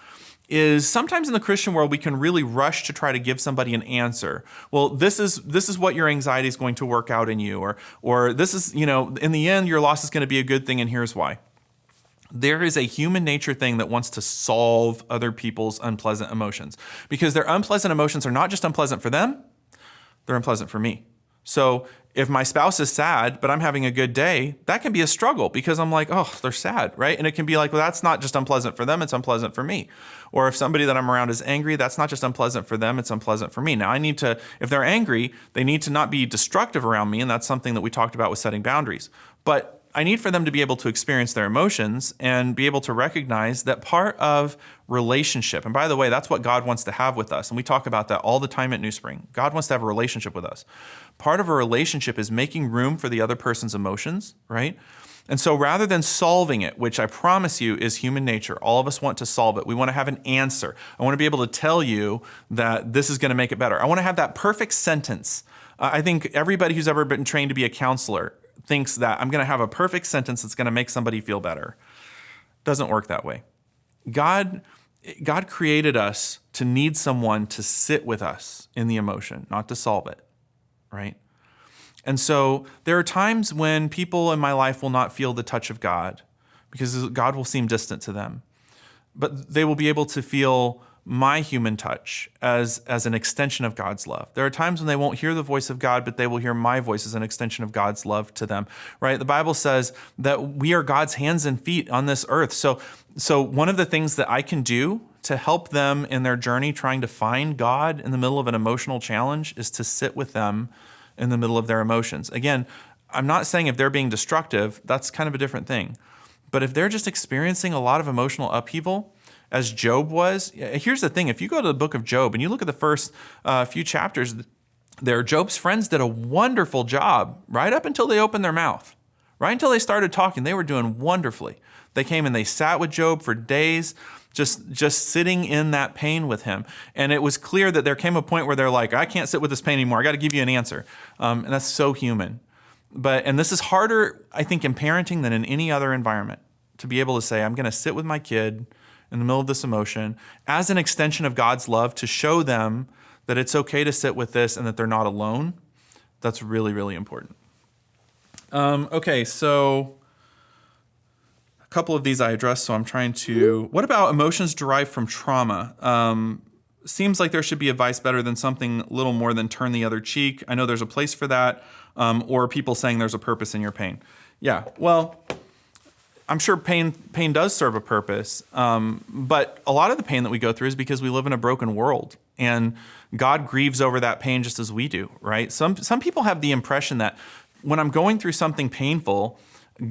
is sometimes in the Christian world, we can really rush to try to give somebody an answer. Well, this is what your anxiety is going to work out in you, or this is, in the end, your loss is going to be a good thing, and here's why. There is a human nature thing that wants to solve other people's unpleasant emotions, because their unpleasant emotions are not just unpleasant for them, they're unpleasant for me. So if my spouse is sad, but I'm having a good day, that can be a struggle because I'm like, oh, they're sad, right? And it can be like, well, that's not just unpleasant for them, it's unpleasant for me. Or if somebody that I'm around is angry, that's not just unpleasant for them, it's unpleasant for me. Now if they're angry, they need to not be destructive around me, and that's something that we talked about with setting boundaries. But I need for them to be able to experience their emotions and be able to recognize that part of relationship, and by the way, that's what God wants to have with us, and we talk about that all the time at NewSpring. God wants to have a relationship with us. Part of a relationship is making room for the other person's emotions, right? And so rather than solving it, which I promise you is human nature, all of us want to solve it. We want to have an answer. I want to be able to tell you that this is going to make it better. I want to have that perfect sentence. I think everybody who's ever been trained to be a counselor thinks that I'm going to have a perfect sentence that's going to make somebody feel better. Doesn't work that way. God created us to need someone to sit with us in the emotion, not to solve it, right? And so there are times when people in my life will not feel the touch of God because God will seem distant to them, but they will be able to feel my human touch as an extension of God's love. There are times when they won't hear the voice of God, but they will hear my voice as an extension of God's love to them, right? The Bible says that we are God's hands and feet on this earth. So one of the things that I can do to help them in their journey trying to find God in the middle of an emotional challenge is to sit with them in the middle of their emotions. Again, I'm not saying if they're being destructive, that's kind of a different thing. But if they're just experiencing a lot of emotional upheaval, as Job was, here's the thing. If you go to the book of Job and you look at the first few chapters there, Job's friends did a wonderful job right up until they opened their mouth. Right until they started talking, they were doing wonderfully. They came and they sat with Job for days, just sitting in that pain with him. And it was clear that there came a point where they're like, I can't sit with this pain anymore. I got to give you an answer. And that's so human. And this is harder, I think, in parenting than in any other environment, to be able to say, I'm going to sit with my kid in the middle of this emotion as an extension of God's love to show them that it's okay to sit with this and that they're not alone. That's really, really important. Okay, so a couple of these I addressed, so I'm trying to... What about emotions derived from trauma? Seems like there should be advice better than something little more than turn the other cheek. I know there's a place for that, or people saying there's a purpose in your pain. Yeah, well... I'm sure pain does serve a purpose, but a lot of the pain that we go through is because we live in a broken world, and God grieves over that pain just as we do, right? Some people have the impression that when I'm going through something painful,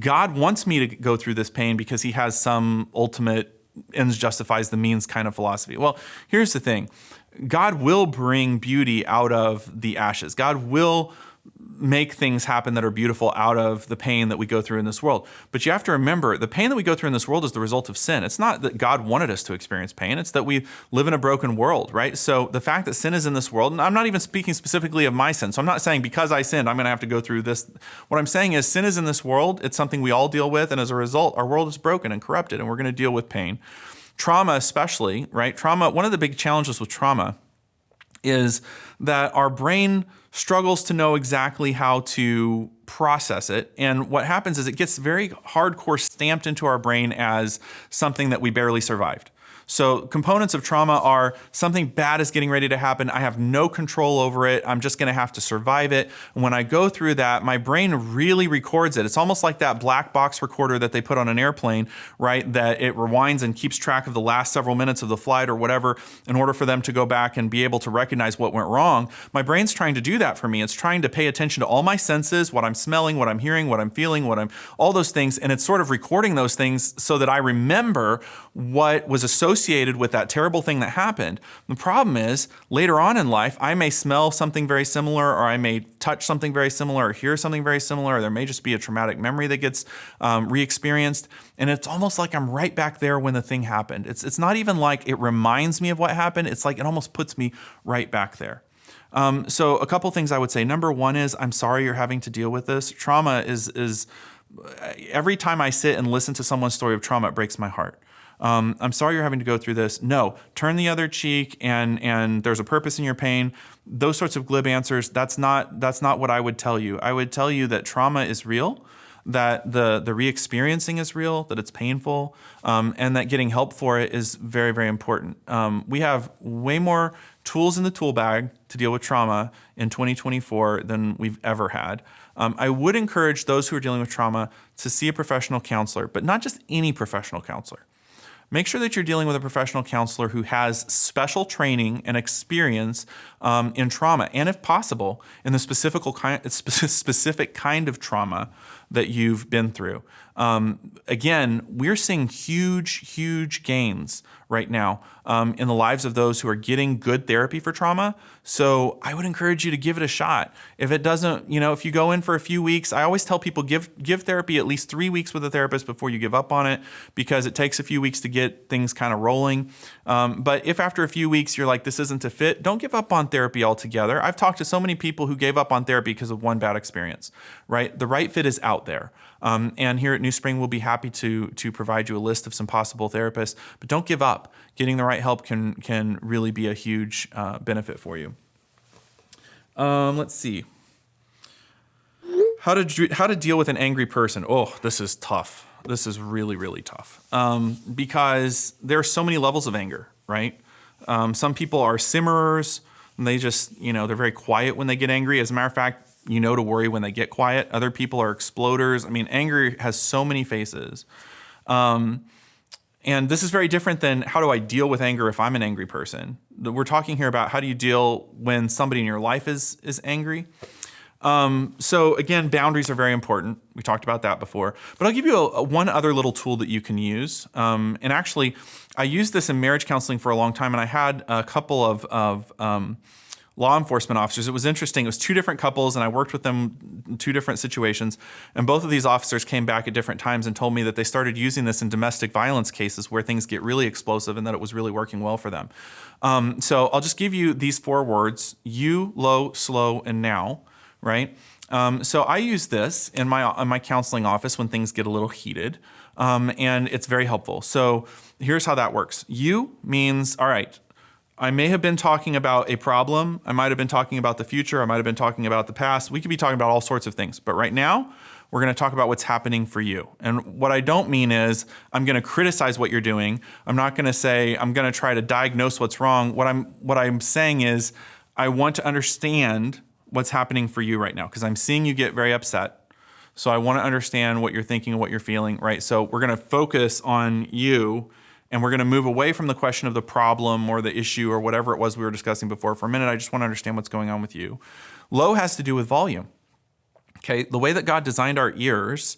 God wants me to go through this pain because he has some ultimate ends justifies the means kind of philosophy. Well, here's the thing. God will bring beauty out of the ashes. God will make things happen that are beautiful out of the pain that we go through in this world. But you have to remember, the pain that we go through in this world is the result of sin. It's not that God wanted us to experience pain. It's that we live in a broken world, right? So the fact that sin is in this world, and I'm not even speaking specifically of my sin. So I'm not saying because I sinned, I'm going to have to go through this. What I'm saying is sin is in this world. It's something we all deal with. And as a result, our world is broken and corrupted, and we're going to deal with pain. Trauma especially, right? Trauma, one of the big challenges with trauma is that our brain struggles to know exactly how to process it. And what happens is it gets very hardcore stamped into our brain as something that we barely survived. So components of trauma are something bad is getting ready to happen. I have no control over it. I'm just going to have to survive it. And when I go through that, my brain really records it. It's almost like that black box recorder that they put on an airplane, right? That it rewinds and keeps track of the last several minutes of the flight or whatever in order for them to go back and be able to recognize what went wrong. My brain's trying to do that for me. It's trying to pay attention to all my senses, what I'm smelling, what I'm hearing, what I'm feeling, all those things. And it's sort of recording those things so that I remember what was associated associated with that terrible thing that happened. The problem is later on in life, I may smell something very similar, or I may touch something very similar, or hear something very similar, or there may just be a traumatic memory that gets re-experienced. And it's almost like I'm right back there when the thing happened. It's not even like it reminds me of what happened. It's like it almost puts me right back there. So a couple things I would say. Number one is, I'm sorry you're having to deal with this. Trauma is every time I sit and listen to someone's story of trauma, it breaks my heart. I'm sorry you're having to go through this. No, turn the other cheek, and there's a purpose in your pain. Those sorts of glib answers, that's not what I would tell you. I would tell you that trauma is real, that the re-experiencing is real, that it's painful, and that getting help for it is very, very important. We have way more tools in the tool bag to deal with trauma in 2024 than we've ever had. I would encourage those who are dealing with trauma to see a professional counselor, but not just any professional counselor. Make sure that you're dealing with a professional counselor who has special training and experience in trauma, and if possible, in the specific kind of trauma that you've been through. Again, we're seeing huge gains right now in the lives of those who are getting good therapy for trauma. So I would encourage you to give it a shot. If it doesn't, if you go in for a few weeks, I always tell people give therapy at least 3 weeks with a therapist before you give up on it, because it takes a few weeks to get things kind of rolling. But if after a few weeks you're like, this isn't a fit, don't give up on therapy altogether. I've talked to so many people who gave up on therapy because of one bad experience, right? The right fit is out there. And here at NewSpring, we'll be happy to provide you a list of some possible therapists, but don't give up. Getting the right help can really be a huge benefit for you. Let's see. How to deal with an angry person. Oh, this is tough. This is really, really tough. Because there are so many levels of anger, right? Some people are simmerers, and they just, they're very quiet when they get angry. As a matter of fact, to worry when they get quiet. Other people are exploders. I mean, anger has so many faces. And this is very different than how do I deal with anger if I'm an angry person. We're talking here about how do you deal when somebody in your life is angry. So again, boundaries are very important. We talked about that before. But I'll give you one other little tool that you can use. And actually, I used this in marriage counseling for a long time, and I had a couple of law enforcement officers. It was interesting. It was 2 different couples, and I worked with them in 2 different situations. And both of these officers came back at different times and told me that they started using this in domestic violence cases where things get really explosive, and that it was really working well for them. So I'll just give you these 4 words: you, low, slow, and now, right? So I use this in my counseling office when things get a little heated, and it's very helpful. So here's how that works. You means, all right, I may have been talking about a problem. I might have been talking about the future. I might have been talking about the past. We could be talking about all sorts of things. But right now, we're going to talk about what's happening for you. And what I don't mean is I'm going to criticize what you're doing. I'm not going to say I'm going to try to diagnose what's wrong. What I'm saying is I want to understand what's happening for you right now, because I'm seeing you get very upset. So I want to understand what you're thinking and what you're feeling, right? So we're going to focus on you, and we're going to move away from the question of the problem or the issue or whatever it was we were discussing before. For a minute, I just want to understand what's going on with you. Low has to do with volume. Okay, the way that God designed our ears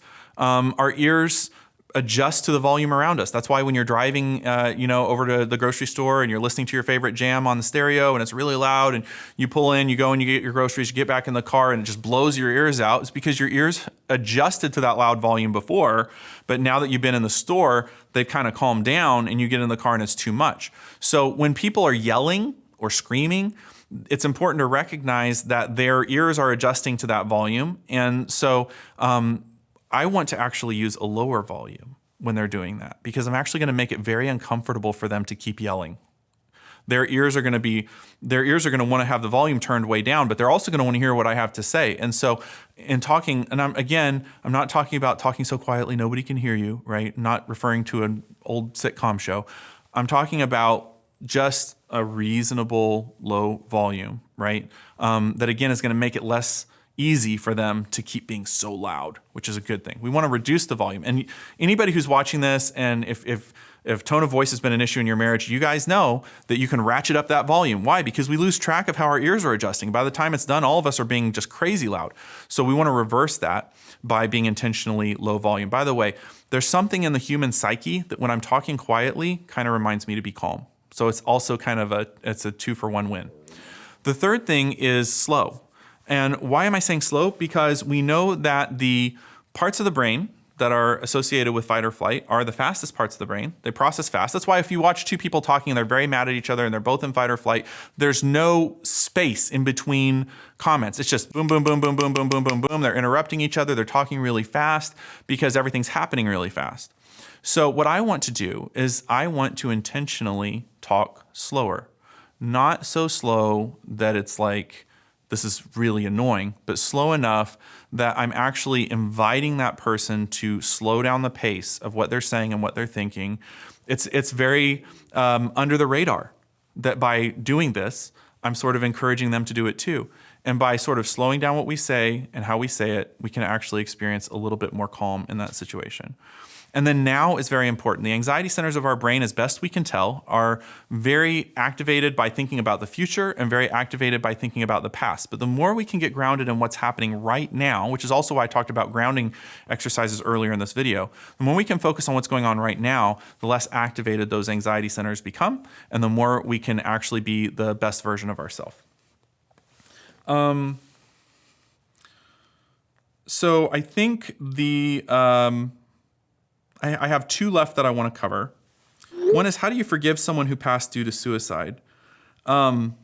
adjust to the volume around us. That's why when you're driving, over to the grocery store and you're listening to your favorite jam on the stereo and it's really loud, and you pull in, you go and you get your groceries, you get back in the car and it just blows your ears out. It's because your ears adjusted to that loud volume before, but now that you've been in the store, they've kind of calmed down and you get in the car and it's too much. So when people are yelling or screaming, it's important to recognize that their ears are adjusting to that volume. And so I want to actually use a lower volume when they're doing that, because I'm actually going to make it very uncomfortable for them to keep yelling. Their ears are going to want to have the volume turned way down, but they're also going to want to hear what I have to say. And so in talking, and I'm not talking about talking so quietly nobody can hear you, right? Not referring to an old sitcom show. I'm talking about just a reasonable low volume, right? That again is going to make it less easy for them to keep being so loud, which is a good thing. We want to reduce the volume. And anybody who's watching this, and if If tone of voice has been an issue in your marriage, you guys know that you can ratchet up that volume. Why? Because we lose track of how our ears are adjusting. By the time it's done, all of us are being just crazy loud. So we want to reverse that by being intentionally low volume. By the way, there's something in the human psyche that when I'm talking quietly kind of reminds me to be calm. So it's also kind of it's a 2-for-1 win. The third thing is slow. And why am I saying slow? Because we know that the parts of the brain that are associated with fight or flight are the fastest parts of the brain. They process fast. That's why if you watch two people talking and they're very mad at each other and they're both in fight or flight, there's no space in between comments. It's just boom, boom, boom, boom, boom, boom, boom, boom, boom. They're interrupting each other. They're talking really fast because everything's happening really fast. So what I want to do is I want to intentionally talk slower. Not so slow that it's like, this is really annoying, but slow enough that I'm actually inviting that person to slow down the pace of what they're saying and what they're thinking. It's very under the radar that by doing this, I'm sort of encouraging them to do it too. And by sort of slowing down what we say and how we say it, we can actually experience a little bit more calm in that situation. And then now is very important. The anxiety centers of our brain, as best we can tell, are very activated by thinking about the future and very activated by thinking about the past. But the more we can get grounded in what's happening right now, which is also why I talked about grounding exercises earlier in this video, the more we can focus on what's going on right now, the less activated those anxiety centers become, and the more we can actually be the best version of ourselves. So I think I have two left that I want to cover. One is, how do you forgive someone who passed due to suicide? And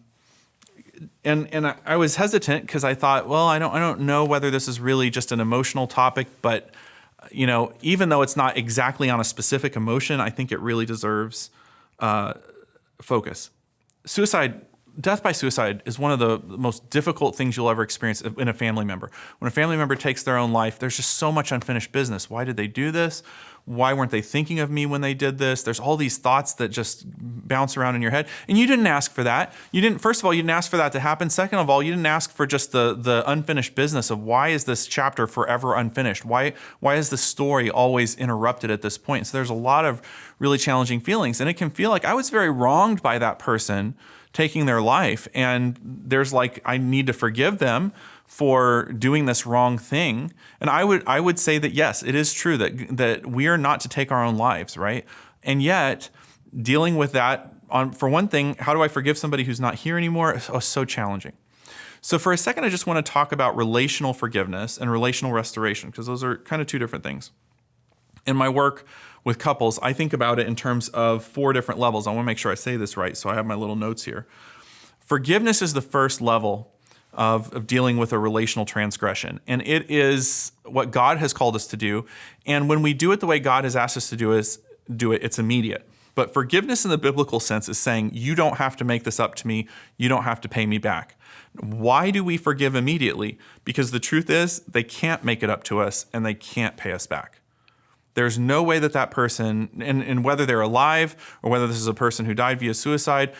I was hesitant because I thought, well, I don't know whether this is really just an emotional topic, but even though it's not exactly on a specific emotion, I think it really deserves focus. Death by suicide is one of the most difficult things you'll ever experience in a family member. When a family member takes their own life, there's just so much unfinished business. Why did they do this? Why weren't they thinking of me when they did this? There's all these thoughts that just bounce around in your head. And you didn't ask for that. First of all, you didn't ask for that to happen. Second of all, you didn't ask for just the unfinished business of why is this chapter forever unfinished? Why is the story always interrupted at this point? So there's a lot of really challenging feelings. And it can feel like I was very wronged by that person taking their life. And there's I need to forgive them for doing this wrong thing. And I would say that, yes, it is true that we are not to take our own lives, right? And yet, dealing with that, for one thing, how do I forgive somebody who's not here anymore? Oh, so challenging. So for a second, I just want to talk about relational forgiveness and relational restoration, because those are kind of two different things. In my work with couples, I think about it in terms of 4 different levels. I want to make sure I say this right, so I have my little notes here. Forgiveness is the first level of dealing with a relational transgression. And it is what God has called us to do. And when we do it the way God has asked us to do it, it's immediate. But forgiveness in the biblical sense is saying, you don't have to make this up to me. You don't have to pay me back. Why do we forgive immediately? Because the truth is, they can't make it up to us and they can't pay us back. There's no way that person, and whether they're alive or whether this is a person who died via suicide,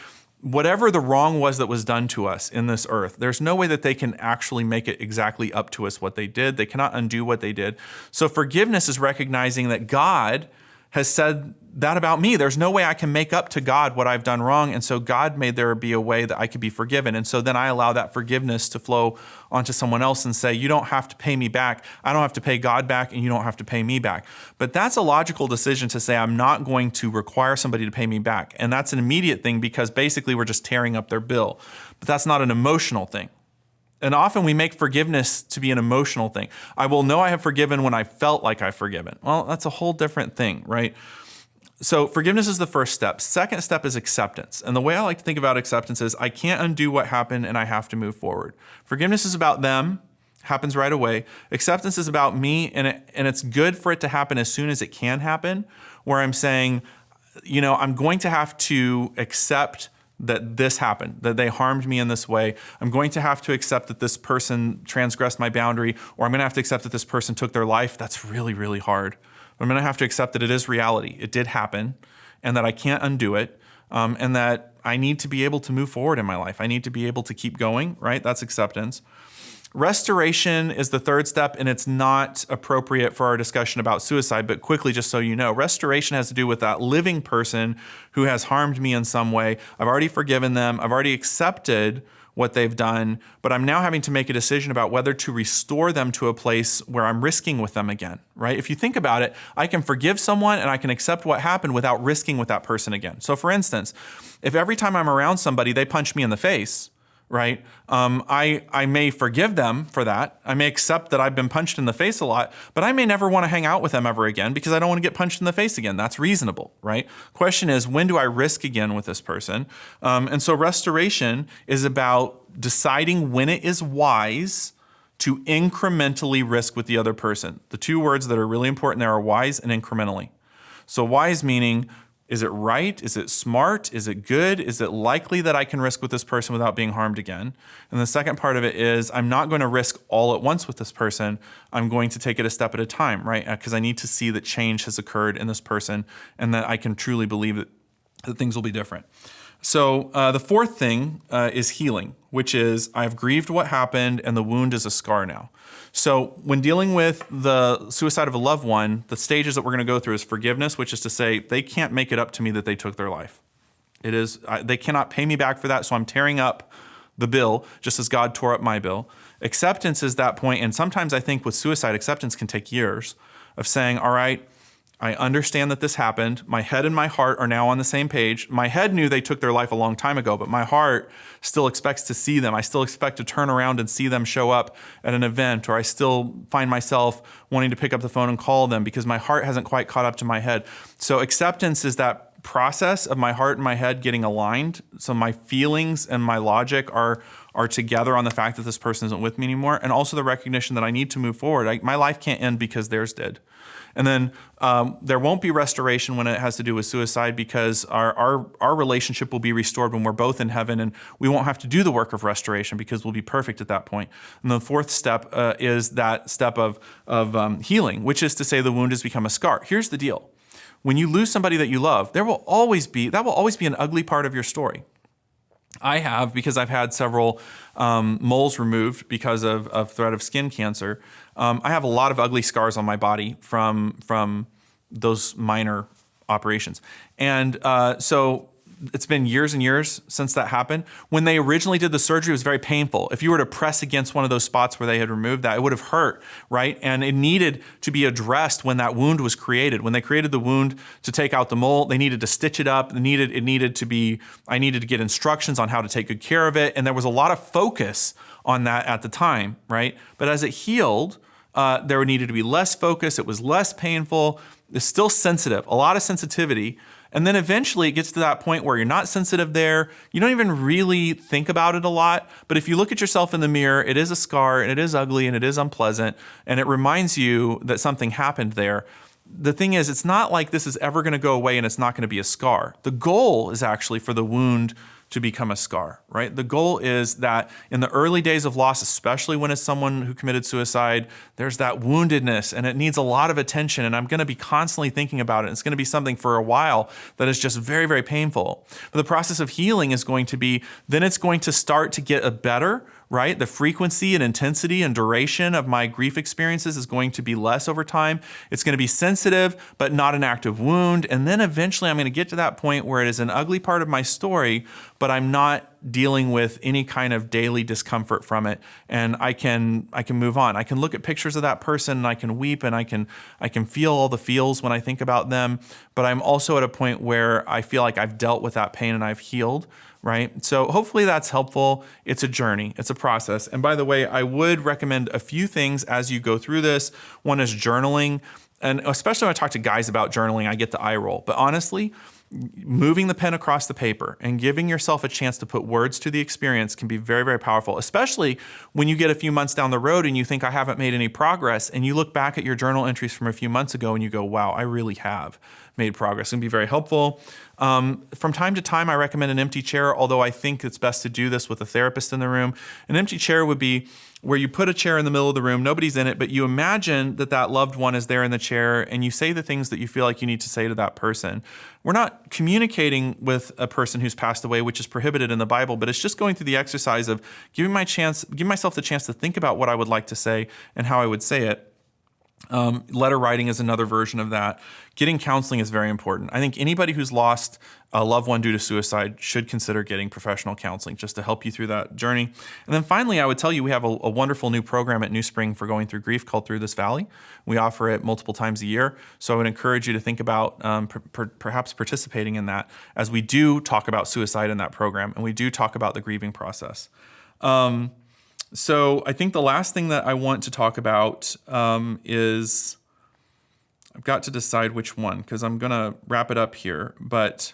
whatever the wrong was that was done to us in this earth, there's no way that they can actually make it exactly up to us what they did. They cannot undo what they did. So forgiveness is recognizing that God has said that about me. There's no way I can make up to God what I've done wrong. And so God made there be a way that I could be forgiven. And so then I allow that forgiveness to flow onto someone else and say, you don't have to pay me back. I don't have to pay God back, and you don't have to pay me back. But that's a logical decision to say, I'm not going to require somebody to pay me back. And that's an immediate thing because basically we're just tearing up their bill. But that's not an emotional thing. And often we make forgiveness to be an emotional thing. I will know I have forgiven when I felt like I've forgiven. Well, that's a whole different thing, right? So forgiveness is the first step. Second step is acceptance. And the way I like to think about acceptance is I can't undo what happened and I have to move forward. Forgiveness is about them, happens right away. Acceptance is about me, and it's good for it to happen as soon as it can happen, where I'm saying, I'm going to have to accept that this happened, that they harmed me in this way. I'm going to have to accept that this person transgressed my boundary, or I'm going to have to accept that this person took their life. That's really, really hard. But I'm going to have to accept that it is reality. It did happen, and that I can't undo it, and that I need to be able to move forward in my life. I need to be able to keep going, right? That's acceptance. Restoration is the third step, and it's not appropriate for our discussion about suicide, but quickly, just so you know, restoration has to do with that living person who has harmed me in some way. I've already forgiven them. I've already accepted what they've done, but I'm now having to make a decision about whether to restore them to a place where I'm risking with them again, right? If you think about it, I can forgive someone and I can accept what happened without risking with that person again. So for instance, if every time I'm around somebody, they punch me in the face, right? I may forgive them for that. I may accept that I've been punched in the face a lot, but I may never want to hang out with them ever again because I don't want to get punched in the face again. That's reasonable, right? Question is, when do I risk again with this person? And so restoration is about deciding when it is wise to incrementally risk with the other person. The two words that are really important there are wise and incrementally. So wise meaning, is it right? Is it smart? Is it good? Is it likely that I can risk with this person without being harmed again? And the second part of it is I'm not going to risk all at once with this person. I'm going to take it a step at a time, right? Because I need to see that change has occurred in this person and that I can truly believe that things will be different. So the fourth thing is healing, which is I've grieved what happened and the wound is a scar now. So when dealing with the suicide of a loved one, the stages that we're going to go through is forgiveness, which is to say they can't make it up to me that they took their life. They cannot pay me back for that, so I'm tearing up the bill just as God tore up my bill. Acceptance is that point, and sometimes I think with suicide, acceptance can take years of saying, all right, I understand that this happened. My head and my heart are now on the same page. My head knew they took their life a long time ago, but my heart still expects to see them. I still expect to turn around and see them show up at an event, or I still find myself wanting to pick up the phone and call them because my heart hasn't quite caught up to my head. So acceptance is that process of my heart and my head getting aligned. So my feelings and my logic are together on the fact that this person isn't with me anymore, and also the recognition that I need to move forward. My life can't end because theirs did. And then there won't be restoration when it has to do with suicide because our relationship will be restored when we're both in heaven, and we won't have to do the work of restoration because we'll be perfect at that point. And the fourth step is that step of healing, which is to say the wound has become a scar. Here's the deal. When you lose somebody that you love, that will always be an ugly part of your story. I have, because I've had several moles removed because of threat of skin cancer. I have a lot of ugly scars on my body from those minor operations. And so it's been years and years since that happened. When they originally did the surgery, it was very painful. If you were to press against one of those spots where they had removed that, it would have hurt, right? And it needed to be addressed when that wound was created. When they created the wound to take out the mole, they needed to stitch it up. I needed to get instructions on how to take good care of it. And there was a lot of focus on that at the time, right? But as it healed, there needed to be less focus. It was less painful. It's still sensitive, a lot of sensitivity. And then eventually it gets to that point where you're not sensitive there. You don't even really think about it a lot. But if you look at yourself in the mirror, it is a scar and it is ugly and it is unpleasant. And it reminds you that something happened there. The thing is, it's not like this is ever going to go away and it's not going to be a scar. The goal is actually for the wound to become a scar, right? The goal is that in the early days of loss, especially when it's someone who committed suicide, there's that woundedness and it needs a lot of attention, and I'm going to be constantly thinking about it. It's going to be something for a while that is just very, very painful. But the process of healing is going to be, then it's going to start to get a better, right? The frequency and intensity and duration of my grief experiences is going to be less over time. It's going to be sensitive, but not an active wound. And then eventually I'm going to get to that point where it is an ugly part of my story, but I'm not dealing with any kind of daily discomfort from it. And I can move on. I can look at pictures of that person and I can weep and I can feel all the feels when I think about them. But I'm also at a point where I feel like I've dealt with that pain and I've healed. Right? So hopefully that's helpful. It's a journey. It's a process. And by the way, I would recommend a few things as you go through this. One is journaling. And especially when I talk to guys about journaling, I get the eye roll. But honestly, moving the pen across the paper and giving yourself a chance to put words to the experience can be very, very powerful, especially when you get a few months down the road and you think, I haven't made any progress, and you look back at your journal entries from a few months ago and you go, wow, I really have made progress. It can be very helpful. From time to time, I recommend an empty chair, although I think it's best to do this with a therapist in the room. An empty chair would be where you put a chair in the middle of the room, nobody's in it, but you imagine that that loved one is there in the chair, and you say the things that you feel like you need to say to that person. We're not communicating with a person who's passed away, which is prohibited in the Bible, but it's just going through the exercise of giving myself the chance to think about what I would like to say and how I would say it. Letter writing is another version of that. Getting counseling is very important. I think anybody who's lost a loved one due to suicide should consider getting professional counseling just to help you through that journey. And then finally, I would tell you we have a wonderful new program at NewSpring for going through grief called Through This Valley. We offer it multiple times a year. So I would encourage you to think about perhaps participating in that, as we do talk about suicide in that program, and we do talk about the grieving process. So I think the last thing that I want to talk about is, I've got to decide which one, because I'm going to wrap it up here, but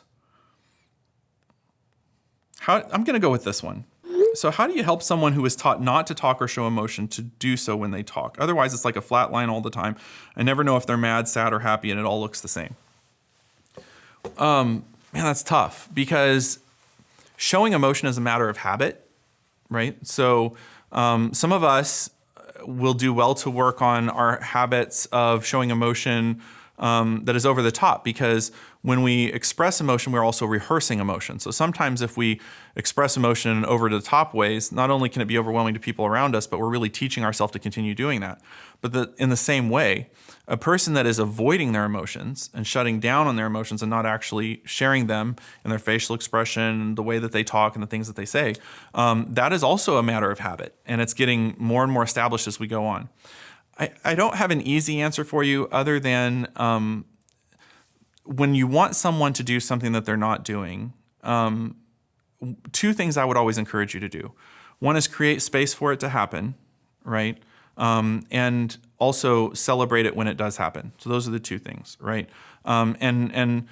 I'm going to go with this one. So how do you help someone who is taught not to talk or show emotion to do so when they talk? Otherwise, it's like a flat line all the time. I never know if they're mad, sad, or happy, and it all looks the same. Man, that's tough, because showing emotion is a matter of habit, right? So some of us will do well to work on our habits of showing emotion that is over the top, because when we express emotion, we're also rehearsing emotion. So sometimes if we express emotion in over the top ways, not only can it be overwhelming to people around us, but we're really teaching ourselves to continue doing that. But in the same way, a person that is avoiding their emotions and shutting down on their emotions and not actually sharing them in their facial expression, the way that they talk and the things that they say, that is also a matter of habit. And it's getting more and more established as we go on. I don't have an easy answer for you other than when you want someone to do something that they're not doing, two things I would always encourage you to do. One is create space for it to happen, right? And also celebrate it when it does happen. So those are the two things, right? And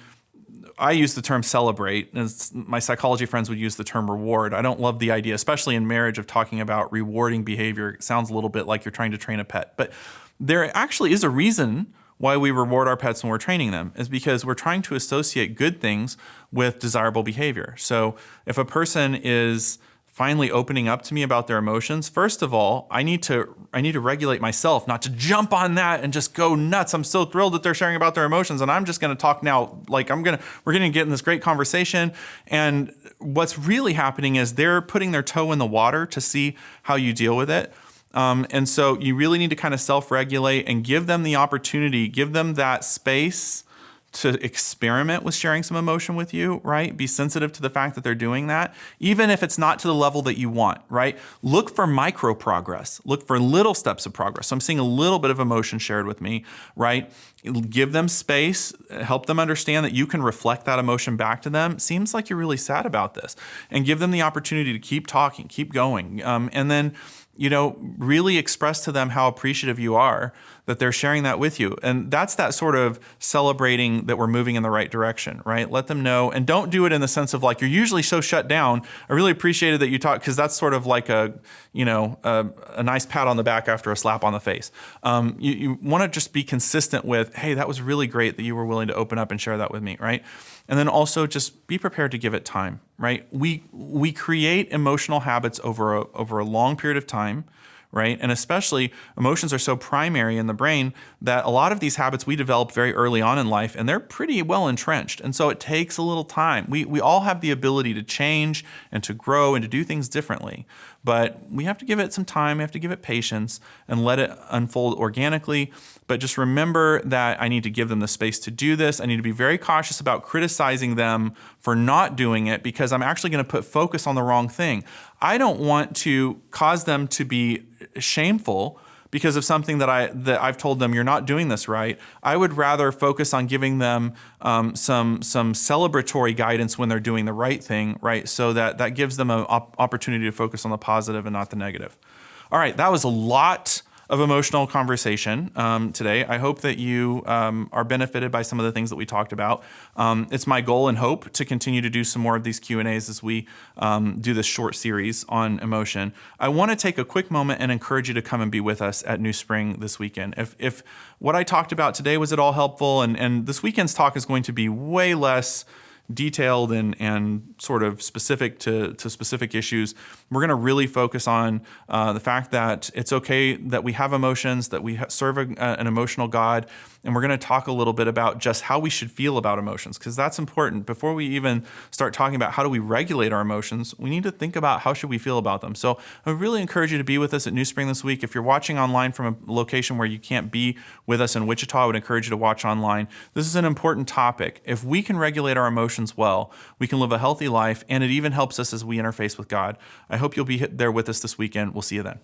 I use the term celebrate, and my psychology friends would use the term reward. I don't love the idea, especially in marriage, of talking about rewarding behavior. It sounds a little bit like you're trying to train a pet. But there actually is a reason why we reward our pets when we're training them, is because we're trying to associate good things with desirable behavior. So if a person is finally opening up to me about their emotions, first of all, I need to regulate myself, not to jump on that and just go nuts. I'm so thrilled that they're sharing about their emotions, and I'm just going to talk now. Like we're going to get in this great conversation. And what's really happening is they're putting their toe in the water to see how you deal with it. And so you really need to kind of self-regulate and give them the opportunity, give them that space to experiment with sharing some emotion with you, right? Be sensitive to the fact that they're doing that, even if it's not to the level that you want, right? Look for micro progress. Look for little steps of progress. So I'm seeing a little bit of emotion shared with me, right? Give them space, help them understand that you can reflect that emotion back to them. Seems like you're really sad about this, and give them the opportunity to keep talking, keep going. And then, really express to them how appreciative you are that they're sharing that with you. And that's that sort of celebrating that we're moving in the right direction, right? Let them know, and don't do it in the sense of like, you're usually so shut down. I really appreciated that you talked, because that's sort of like a nice pat on the back after a slap on the face. You want to just be consistent with, hey, that was really great that you were willing to open up and share that with me, right? And then also just be prepared to give it time, right? We create emotional habits over a long period of time, right? And especially emotions are so primary in the brain that a lot of these habits we develop very early on in life, and they're pretty well entrenched. And so it takes a little time. We all have the ability to change and to grow and to do things differently, but we have to give it some time. We have to give it patience and let it unfold organically. But just remember that I need to give them the space to do this. I need to be very cautious about criticizing them for not doing it, because I'm actually going to put focus on the wrong thing. I don't want to cause them to be shameful because of something that I've told them, you're not doing this right. I would rather focus on giving them some celebratory guidance when they're doing the right thing, right? So that gives them an opportunity to focus on the positive and not the negative. All right, that was a lot of emotional conversation today. I hope that you are benefited by some of the things that we talked about. It's my goal and hope to continue to do some more of these Q&As as we do this short series on emotion. I want to take a quick moment and encourage you to come and be with us at NewSpring this weekend. If what I talked about today was at all helpful, and this weekend's talk is going to be way less detailed and sort of specific to specific issues. We're going to really focus on the fact that it's okay that we have emotions, that we serve an emotional God, and we're going to talk a little bit about just how we should feel about emotions, because that's important. Before we even start talking about how do we regulate our emotions, we need to think about how should we feel about them. So I really encourage you to be with us at NewSpring this week. If you're watching online from a location where you can't be with us in Wichita, I would encourage you to watch online. This is an important topic. If we can regulate our emotions well, we can live a healthy life, and it even helps us as we interface with God. I hope you'll be there with us this weekend. We'll see you then.